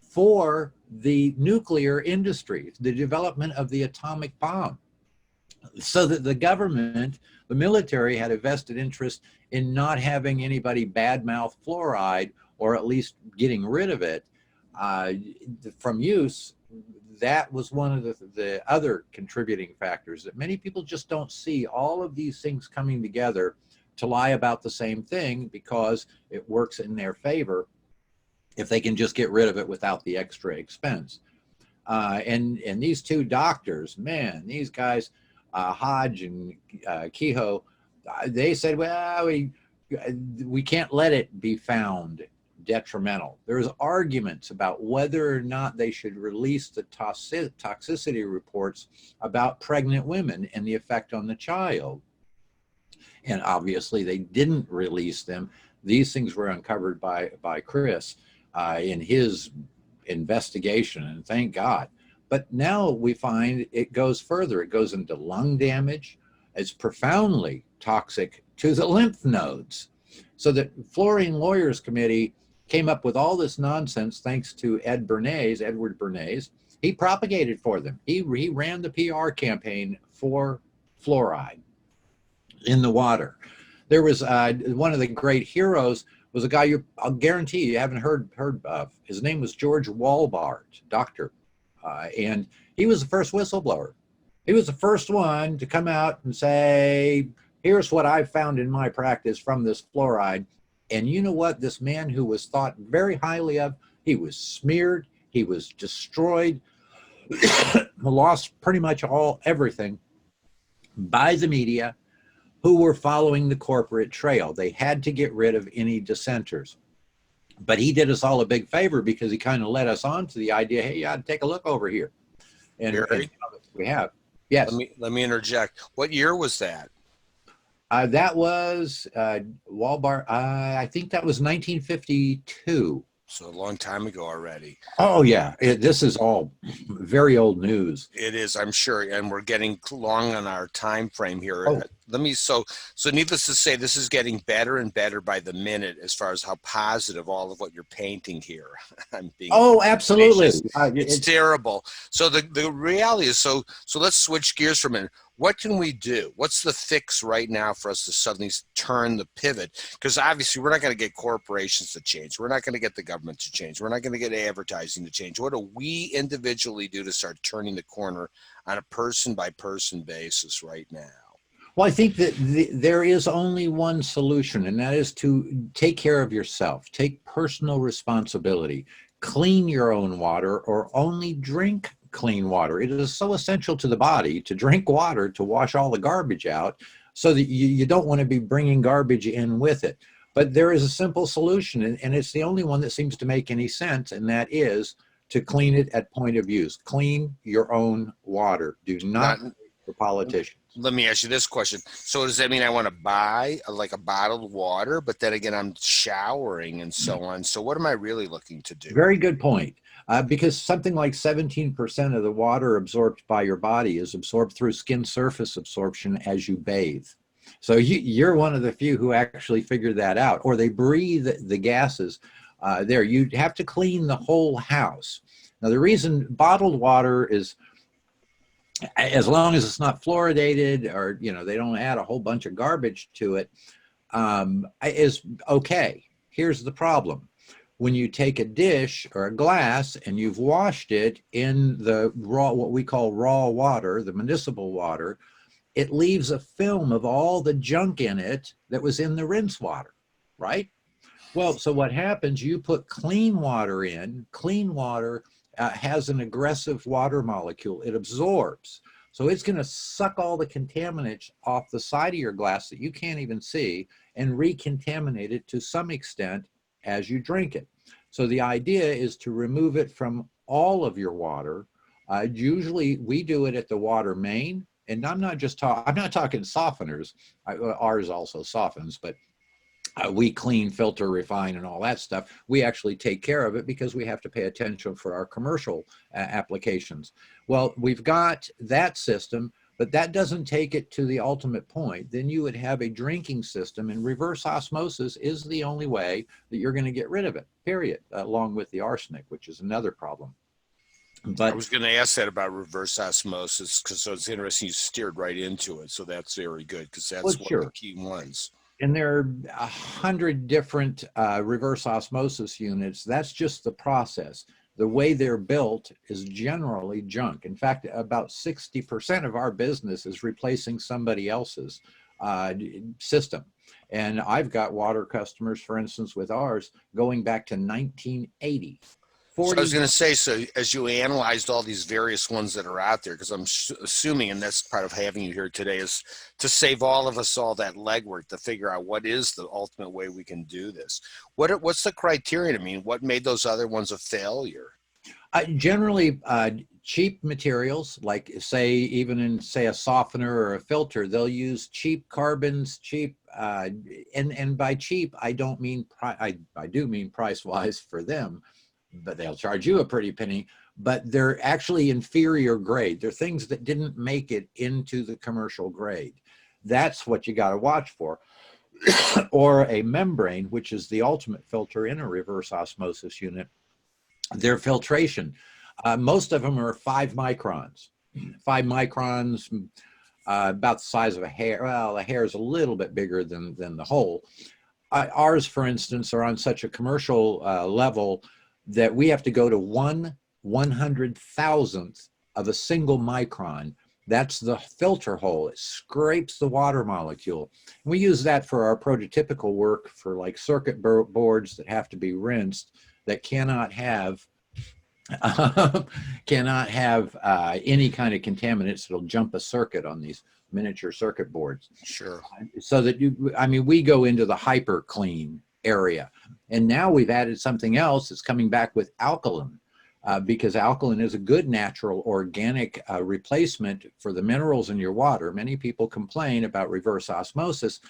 for the nuclear industry, the development of the atomic bomb. So that the government, the military, had a vested interest in not having anybody badmouth fluoride, or at least getting rid of it from use. That was one of the other contributing factors that many people just don't see, all of these things coming together to lie about the same thing because it works in their favor if they can just get rid of it without the extra expense. And these two doctors, man, these guys, Hodge and Kehoe, they said, well, we can't let it be found detrimental. There's arguments about whether or not they should release the toxicity reports about pregnant women and the effect on the child. And obviously they didn't release them. These things were uncovered by Chris in his investigation, and thank God. But now we find it goes further. It goes into lung damage. It's profoundly toxic to the lymph nodes. So the Fluorine Lawyers Committee came up with all this nonsense thanks to Edward Bernays. He propagated for them. He ran the PR campaign for fluoride in the water. There was one of the great heroes was a guy I'll guarantee you haven't heard of. His name was George Walbart, doctor. And he was the first whistleblower. He was the first one to come out and say, here's what I've found in my practice from this fluoride. And you know what? This man who was thought very highly of, he was smeared, he was destroyed, lost pretty much everything by the media, who were following the corporate trail. They had to get rid of any dissenters. But he did us all a big favor because he kind of led us on to the idea, hey, you ought to take a look over here. And we have. Yes. Let me interject. What year was that? That was Walbart. I think that was 1952. So a long time ago already. Oh, yeah. This is all very old news. It is, I'm sure. And we're getting long on our time frame here. Oh. So needless to say, this is getting better and better by the minute as far as how positive all of what you're painting here. I'm being absolutely. It's terrible. So the reality is, so let's switch gears for a minute. What can we do? What's the fix right now for us to suddenly turn the pivot? Because obviously we're not going to get corporations to change. We're not going to get the government to change. We're not going to get advertising to change. What do we individually do to start turning the corner on a person-by-person basis right now? Well, I think that there is only one solution, and that is to take care of yourself. Take personal responsibility. Clean your own water, or only drink clean water. It is so essential to the body to drink water, to wash all the garbage out, so that you don't want to be bringing garbage in with it. But there is a simple solution, and it's the only one that seems to make any sense, and that is to clean it at point of use. Clean your own water. Do not wait for politicians. Let me ask you this question. So does that mean I want to buy like a bottled water, but then again, I'm showering and so on. So what am I really looking to do? Very good point. Because something like 17% of the water absorbed by your body is absorbed through skin surface absorption as you bathe. So you're one of the few who actually figured that out, or they breathe the gases there. You have to clean the whole house. Now, the reason bottled water is, as long as it's not fluoridated or, they don't add a whole bunch of garbage to it, is okay. Here's the problem. When you take a dish or a glass and you've washed it in the raw, what we call raw water, the municipal water, it leaves a film of all the junk in it that was in the rinse water, right? Well, so what happens, you put clean water in, clean water has an aggressive water molecule. It absorbs. So it's going to suck all the contaminants off the side of your glass that you can't even see and recontaminate it to some extent as you drink it. So the idea is to remove it from all of your water. Usually we do it at the water main. And I'm not talking softeners. Ours also softens, but we clean, filter, refine, and all that stuff. We actually take care of it because we have to pay attention for our commercial applications. Well, we've got that system, but that doesn't take it to the ultimate point. Then you would have a drinking system, and reverse osmosis is the only way that you're going to get rid of it, period, along with the arsenic, which is another problem. But I was going to ask that about reverse osmosis, because so it's interesting you steered right into it. So that's very good, because that's one of the key ones. And there are 100 different reverse osmosis units. That's just the process. The way they're built is generally junk. In fact, about 60% of our business is replacing somebody else's system. And I've got water customers, for instance, with ours going back to 1980. So I was going to say, so as you analyzed all these various ones that are out there, because I'm assuming, and that's part of having you here today, is to save all of us all that legwork to figure out what is the ultimate way we can do this. What's the criterion? I mean, what made those other ones a failure? Generally, cheap materials, like even in a softener or a filter, they'll use cheap carbons, and by cheap, I don't mean, I do mean price-wise for them, but they'll charge you a pretty penny, but they're actually inferior grade. They're things that didn't make it into the commercial grade. That's what you got to watch for. Or a membrane, which is the ultimate filter in a reverse osmosis unit. Their filtration, most of them are 5 microns. 5 microns, about the size of a hair. Well, the hair is a little bit bigger than the whole. Ours, for instance, are on such a commercial level that we have to go to 1/100,000th of a single micron. That's the filter hole. It scrapes the water molecule. We use that for our prototypical work for like circuit boards that have to be rinsed, that cannot have any kind of contaminants that'll jump a circuit on these miniature circuit boards. Sure. So that we go into the hyper clean area. And now we've added something else that's coming back with alkaline, because alkaline is a good natural organic replacement for the minerals in your water. Many people complain about reverse osmosis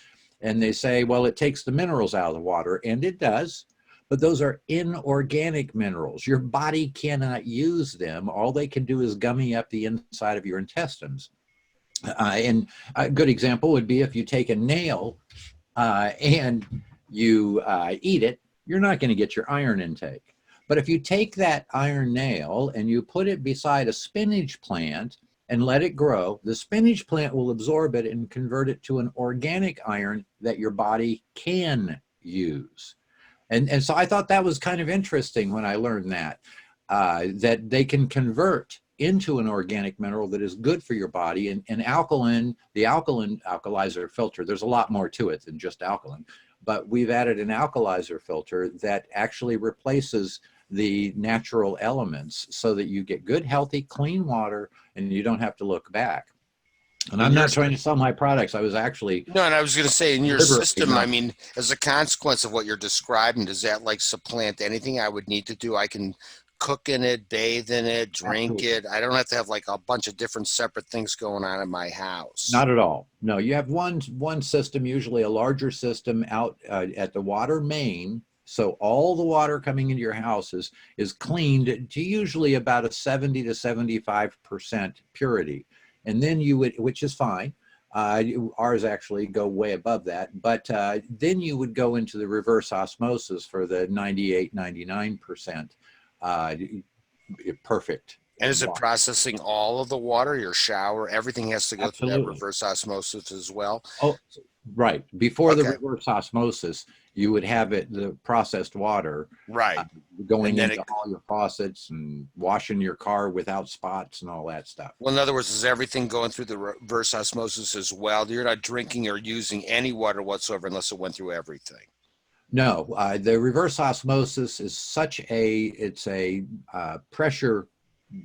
and they say, well, it takes the minerals out of the water, and it does, but those are inorganic minerals. Your body cannot use them. All they can do is gummy up the inside of your intestines. And a good example would be if you take a nail and you eat it, you're not going to get your iron intake. But if you take that iron nail and you put it beside a spinach plant and let it grow, the spinach plant will absorb it and convert it to an organic iron that your body can use. And so I thought that was kind of interesting when I learned that they can convert into an organic mineral that is good for your body. And alkaline, the alkaline alkalizer filter, there's a lot more to it than just alkaline. But we've added an alkalizer filter that actually replaces the natural elements so that you get good, healthy, clean water and you don't have to look back. And I'm not trying to sell my products. I was actually No, and I was going to say, in your deliberately system, not. I mean, as a consequence of what you're describing, does that like supplant anything I would need to do? I can cook in it, bathe in it, drink Absolutely. it. I don't have to have like a bunch of different separate things going on in my house. Not at all. No, you have one system, usually a larger system out at the water main. So all the water coming into your house is cleaned to usually about a 70 to 75% purity. And then you would, which is fine. Ours actually go way above that. But then you would go into the reverse osmosis for the 98, 99% perfect And is it water. processing all of the water, your shower, everything has to go through that Absolutely. reverse osmosis as well? Oh, right. Before the Okay, reverse osmosis, you would have it, the processed water, right. uh, And going then into all your faucets and washing your car without spots and all that stuff. well, in other words, is everything going through the reverse osmosis as well? You're not drinking or using any water whatsoever unless it went through everything. No, the reverse osmosis is it's a pressure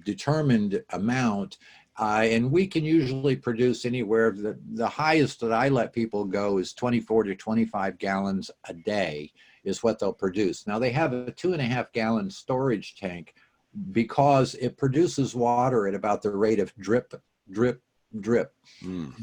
determined amount. And we can usually produce anywhere, the highest that I let people go is 24 to 25 gallons a day is what they'll produce. Now they have a 2.5 gallon storage tank because it produces water at about the rate of drip, drip, drip. Mm.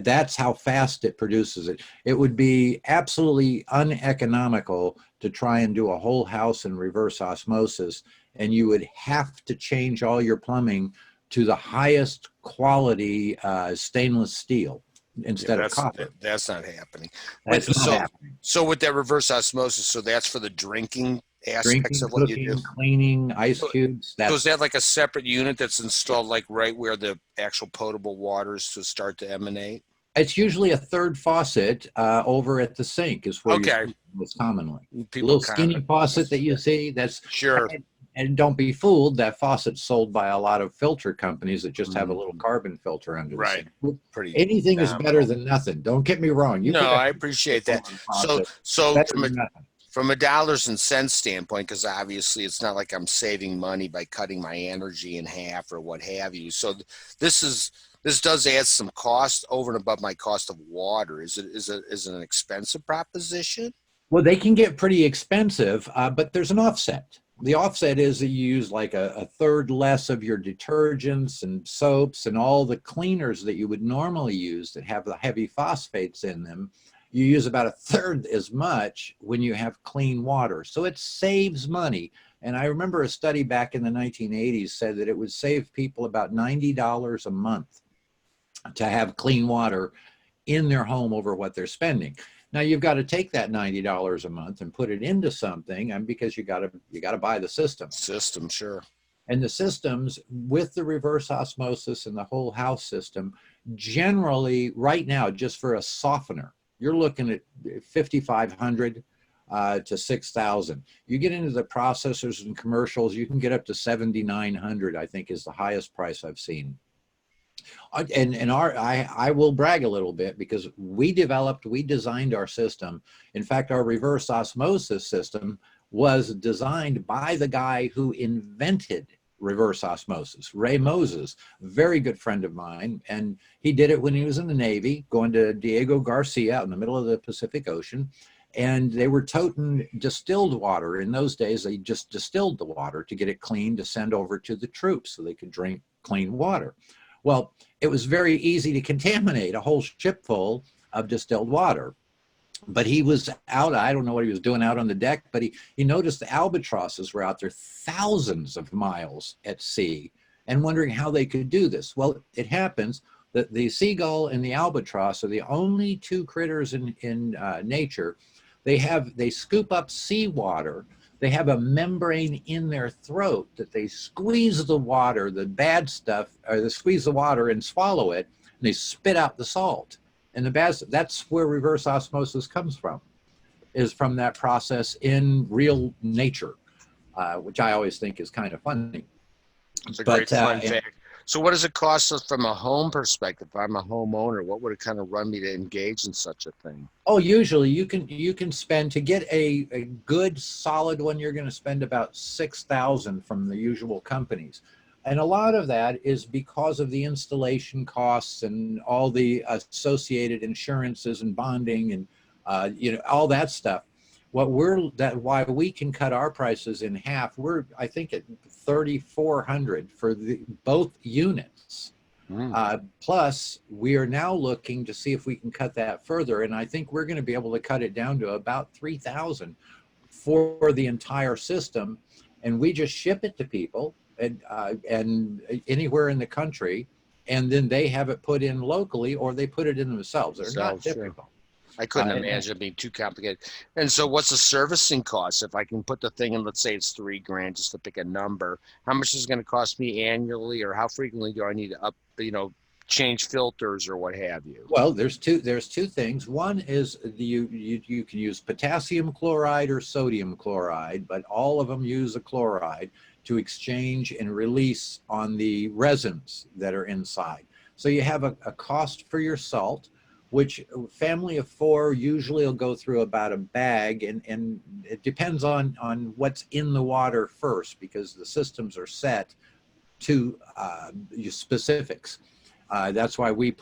That's how fast it produces it. It would be absolutely uneconomical to try and do a whole house in reverse osmosis, and you would have to change all your plumbing to the highest quality stainless steel instead of copper. That's not happening. That's not happening. So with that reverse osmosis, so that's for the drinking aspects Drinking, of what you do. cooking, cleaning, ice cubes. So is that like a separate unit that's installed like right where the actual potable waters to start to emanate? It's usually a third faucet over at the sink is where you Okay. see it most commonly. A People little kind skinny of faucet that you see, that's sure. and don't be fooled, that faucet's sold by a lot of filter companies that just have a little carbon filter under the Right. sink. Pretty Anything is nominal. better than nothing. Don't get me wrong. You No, put I appreciate that. So better than nothing. from a dollars and cents standpoint, because obviously it's not like I'm saving money by cutting my energy in half or what have you. So this does add some cost over and above my cost of water. Is it an expensive proposition? Well, they can get pretty expensive, but there's an offset. The offset is that you use like a third less of your detergents and soaps and all the cleaners that you would normally use that have the heavy phosphates in them. You use about a third as much when you have clean water. So it saves money. And I remember a study back in the 1980s said that it would save people about $90 a month to have clean water in their home over what they're spending. Now you've got to take that $90 a month and put it into something, and because you got to buy the system. System, sure. And the systems with the reverse osmosis and the whole house system, generally right now, just for a softener, you're looking at 5,500 to 6,000. You get into the processors and commercials, you can get up to 7,900. I think is the highest price I've seen. And I will brag a little bit because we designed our system. In fact, our reverse osmosis system was designed by the guy who invented reverse osmosis, Ray Moses, a very good friend of mine. And he did it when he was in the Navy, going to Diego Garcia out in the middle of the Pacific Ocean. And they were toting distilled water. In those days, they just distilled the water to get it clean to send over to the troops so they could drink clean water. Well, it was very easy to contaminate a whole ship full of distilled water. But he was out, I don't know what he was doing out on the deck, but he noticed the albatrosses were out there thousands of miles at sea and wondering how they could do this. Well, it happens that the seagull and the albatross are the only two critters in nature. They scoop up seawater. They have a membrane in their throat that they squeeze the water, the bad stuff, or they squeeze the water and swallow it, and they spit out the salt. And the bad stuff, that's where reverse osmosis comes from, is from that process in real nature, which I always think is kind of funny. It's a great fun fact. So what does it cost us from a home perspective? If I'm a homeowner, what would it kind of run me to engage in such a thing? Oh, usually you can spend, to get a good solid one, you're going to spend about $6,000 from the usual companies. And a lot of that is because of the installation costs and all the associated insurances and bonding and all that stuff. Why we can cut our prices in half. We're, I think, at $3,400 for both units. Plus, we are now looking to see if we can cut that further, and I think we're going to be able to cut it down to about $3,000 for the entire system, and we just ship it to people and anywhere in the country, and then they have it put in locally, or they put it in themselves. They're not difficult. I couldn't imagine it being too complicated. And so what's the servicing cost? If I can put the thing in, let's say it's $3,000, just to pick a number, how much is it going to cost me annually, or how frequently do I need to change filters or what have you? Well, there's two things. One is you can use potassium chloride or sodium chloride, but all of them use a chloride to exchange and release on the resins that are inside. So you have a cost for your salt, which a family of 4 usually will go through about a bag, and it depends on what's in the water first, because the systems are set to specifics. That's why we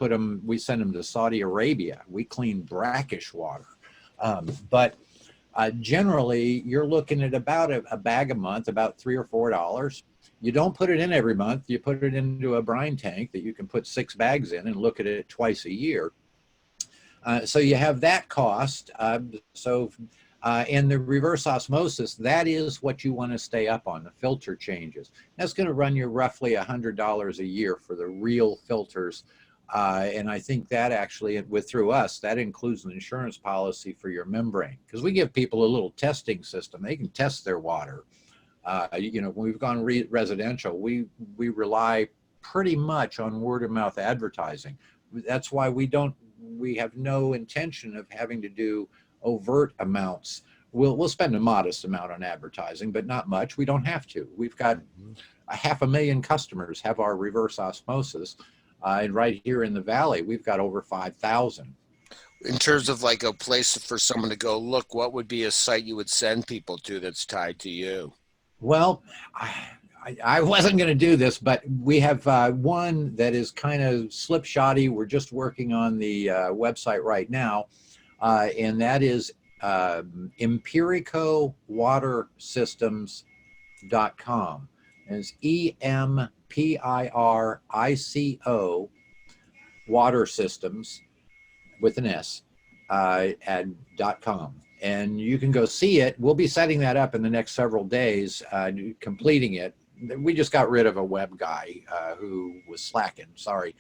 send them to Saudi Arabia. We clean brackish water. But generally, you're looking at about a bag a month, about $3 or $4. You don't put it in every month. You put it into a brine tank that you can put 6 bags in and look at it twice a year. So you have that cost. And the reverse osmosis, that is what you want to stay up on, the filter changes. That's going to run you roughly $100 a year for the real filters. And I think that actually, through us, that includes an insurance policy for your membrane, because we give people a little testing system. They can test their water. When we've gone residential, we rely pretty much on word of mouth advertising. That's why we have no intention of having to do overt amounts. We'll spend a modest amount on advertising, but not much. We don't have to. We've got 500,000 customers have our reverse osmosis. And right here in the Valley, we've got over 5,000. In terms of like a place for someone to go look, what would be a site you would send people to that's tied to you? Well, I wasn't going to do this, but we have one that is kind of slipshotty. We're just working on the website right now, and that is empiricowatersystems.com. And it's EMPIRICO water systems with an S .com. And you can go see it. We'll be setting that up in the next several days, completing it. We just got rid of a web guy who was slacking. Sorry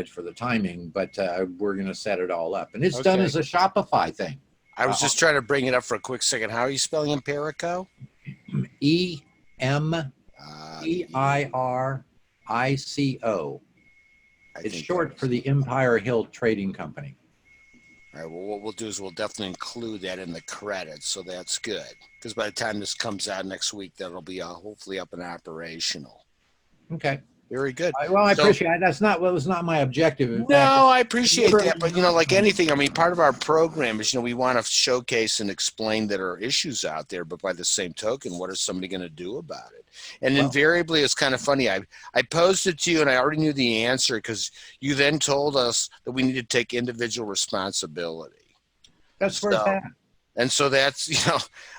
for the timing, but we're going to set it all up. And it's done as a Shopify thing. I was just trying to bring it up for a quick second. How are you spelling Empirico? EMPIRICO. It's short for the Empire Hill Trading Company. All right, well, what we'll do is we'll definitely include that in the credits, so that's good. Because by the time this comes out next week, that'll be hopefully up and operational. Okay. Very good. Well, I appreciate it. Was not my objective. In fact, I appreciate that. But, like anything, I mean, part of our program is, we want to showcase and explain that there are issues out there, but by the same token, what is somebody going to do about it? And invariably, it's kind of funny. I posed it to you, and I already knew the answer, because you then told us that we need to take individual responsibility. That's where it's at. And so that's,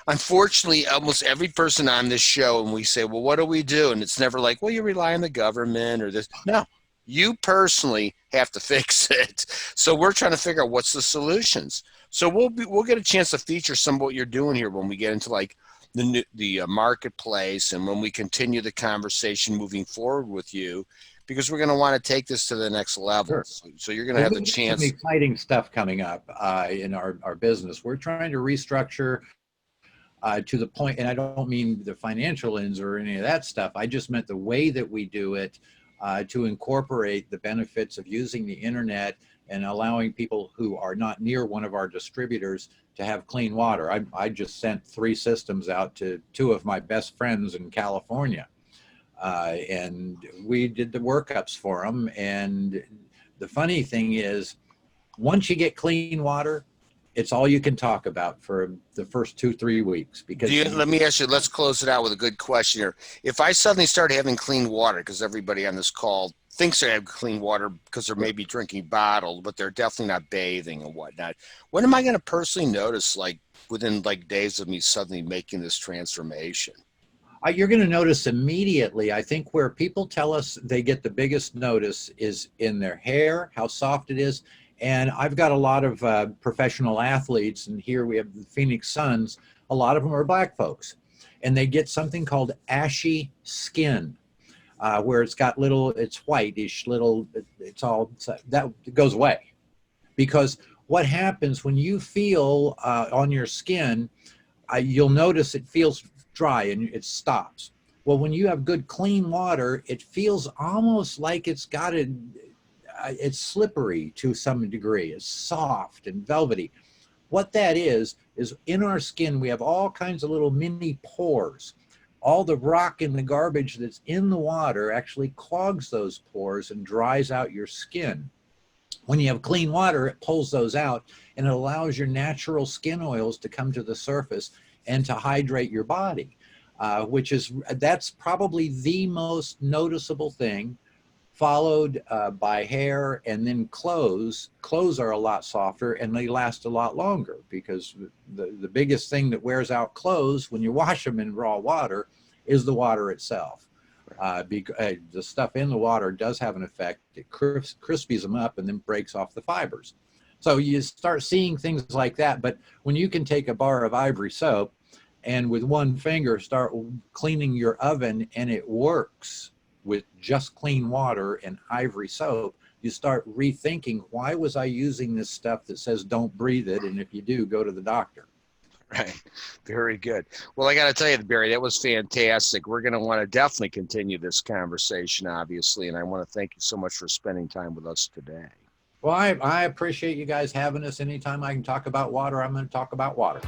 unfortunately, almost every person on this show, and we say, well, what do we do? And it's never like, well, you rely on the government or this. No, you personally have to fix it. So we're trying to figure out what's the solutions. So we'll get a chance to feature some of what you're doing here when we get into like the marketplace, and when we continue the conversation moving forward with you, because we're going to want to take this to the next level. Sure. So you're going to have the chance. Some exciting stuff coming up in our business. We're trying to restructure to the point, and I don't mean the financial ends or any of that stuff. I just meant the way that we do it to incorporate the benefits of using the internet and allowing people who are not near one of our distributors to have clean water. I just sent 3 systems out to 2 of my best friends in California. And we did the workups for them. And the funny thing is, once you get clean water, it's all you can talk about for the first 2-3 weeks. Because let me ask you, let's close it out with a good question here. If I suddenly start having clean water, because everybody on this call thinks they have clean water because they're maybe drinking bottled, but they're definitely not bathing and whatnot, when am I going to personally notice, like within like days of me suddenly making this transformation? you're going to notice immediately. I think where people tell us they get the biggest notice is in their hair, how soft it is. And I've got a lot of professional athletes, and here we have the Phoenix Suns. A lot of them are black folks, and they get something called ashy skin, where it's got little, it's whitish, little, that goes away. Because what happens when you feel on your skin, you'll notice it feels dry and it stops. Well, when you have good clean water, it feels almost like it's got a, it's slippery to some degree. It's soft and velvety. What that is in our skin, we have all kinds of little mini pores. All the rock and the garbage that's in the water actually clogs those pores and dries out your skin. When you have clean water, it pulls those out and it allows your natural skin oils to come to the surface and to hydrate your body, that's probably the most noticeable thing, followed by hair and then clothes. Clothes are a lot softer and they last a lot longer, because the biggest thing that wears out clothes when you wash them in raw water is the water itself. The stuff in the water does have an effect. It crispies them up and then breaks off the fibers. So you start seeing things like that. But when you can take a bar of ivory soap and with one finger start cleaning your oven and it works with just clean water and ivory soap, you start rethinking, why was I using this stuff that says don't breathe it? And if you do, go to the doctor. Right. Very good. Well, I got to tell you, Barry, that was fantastic. We're going to want to definitely continue this conversation, obviously. And I want to thank you so much for spending time with us today. Well, I appreciate you guys having us. Anytime I can talk about water, I'm going to talk about water.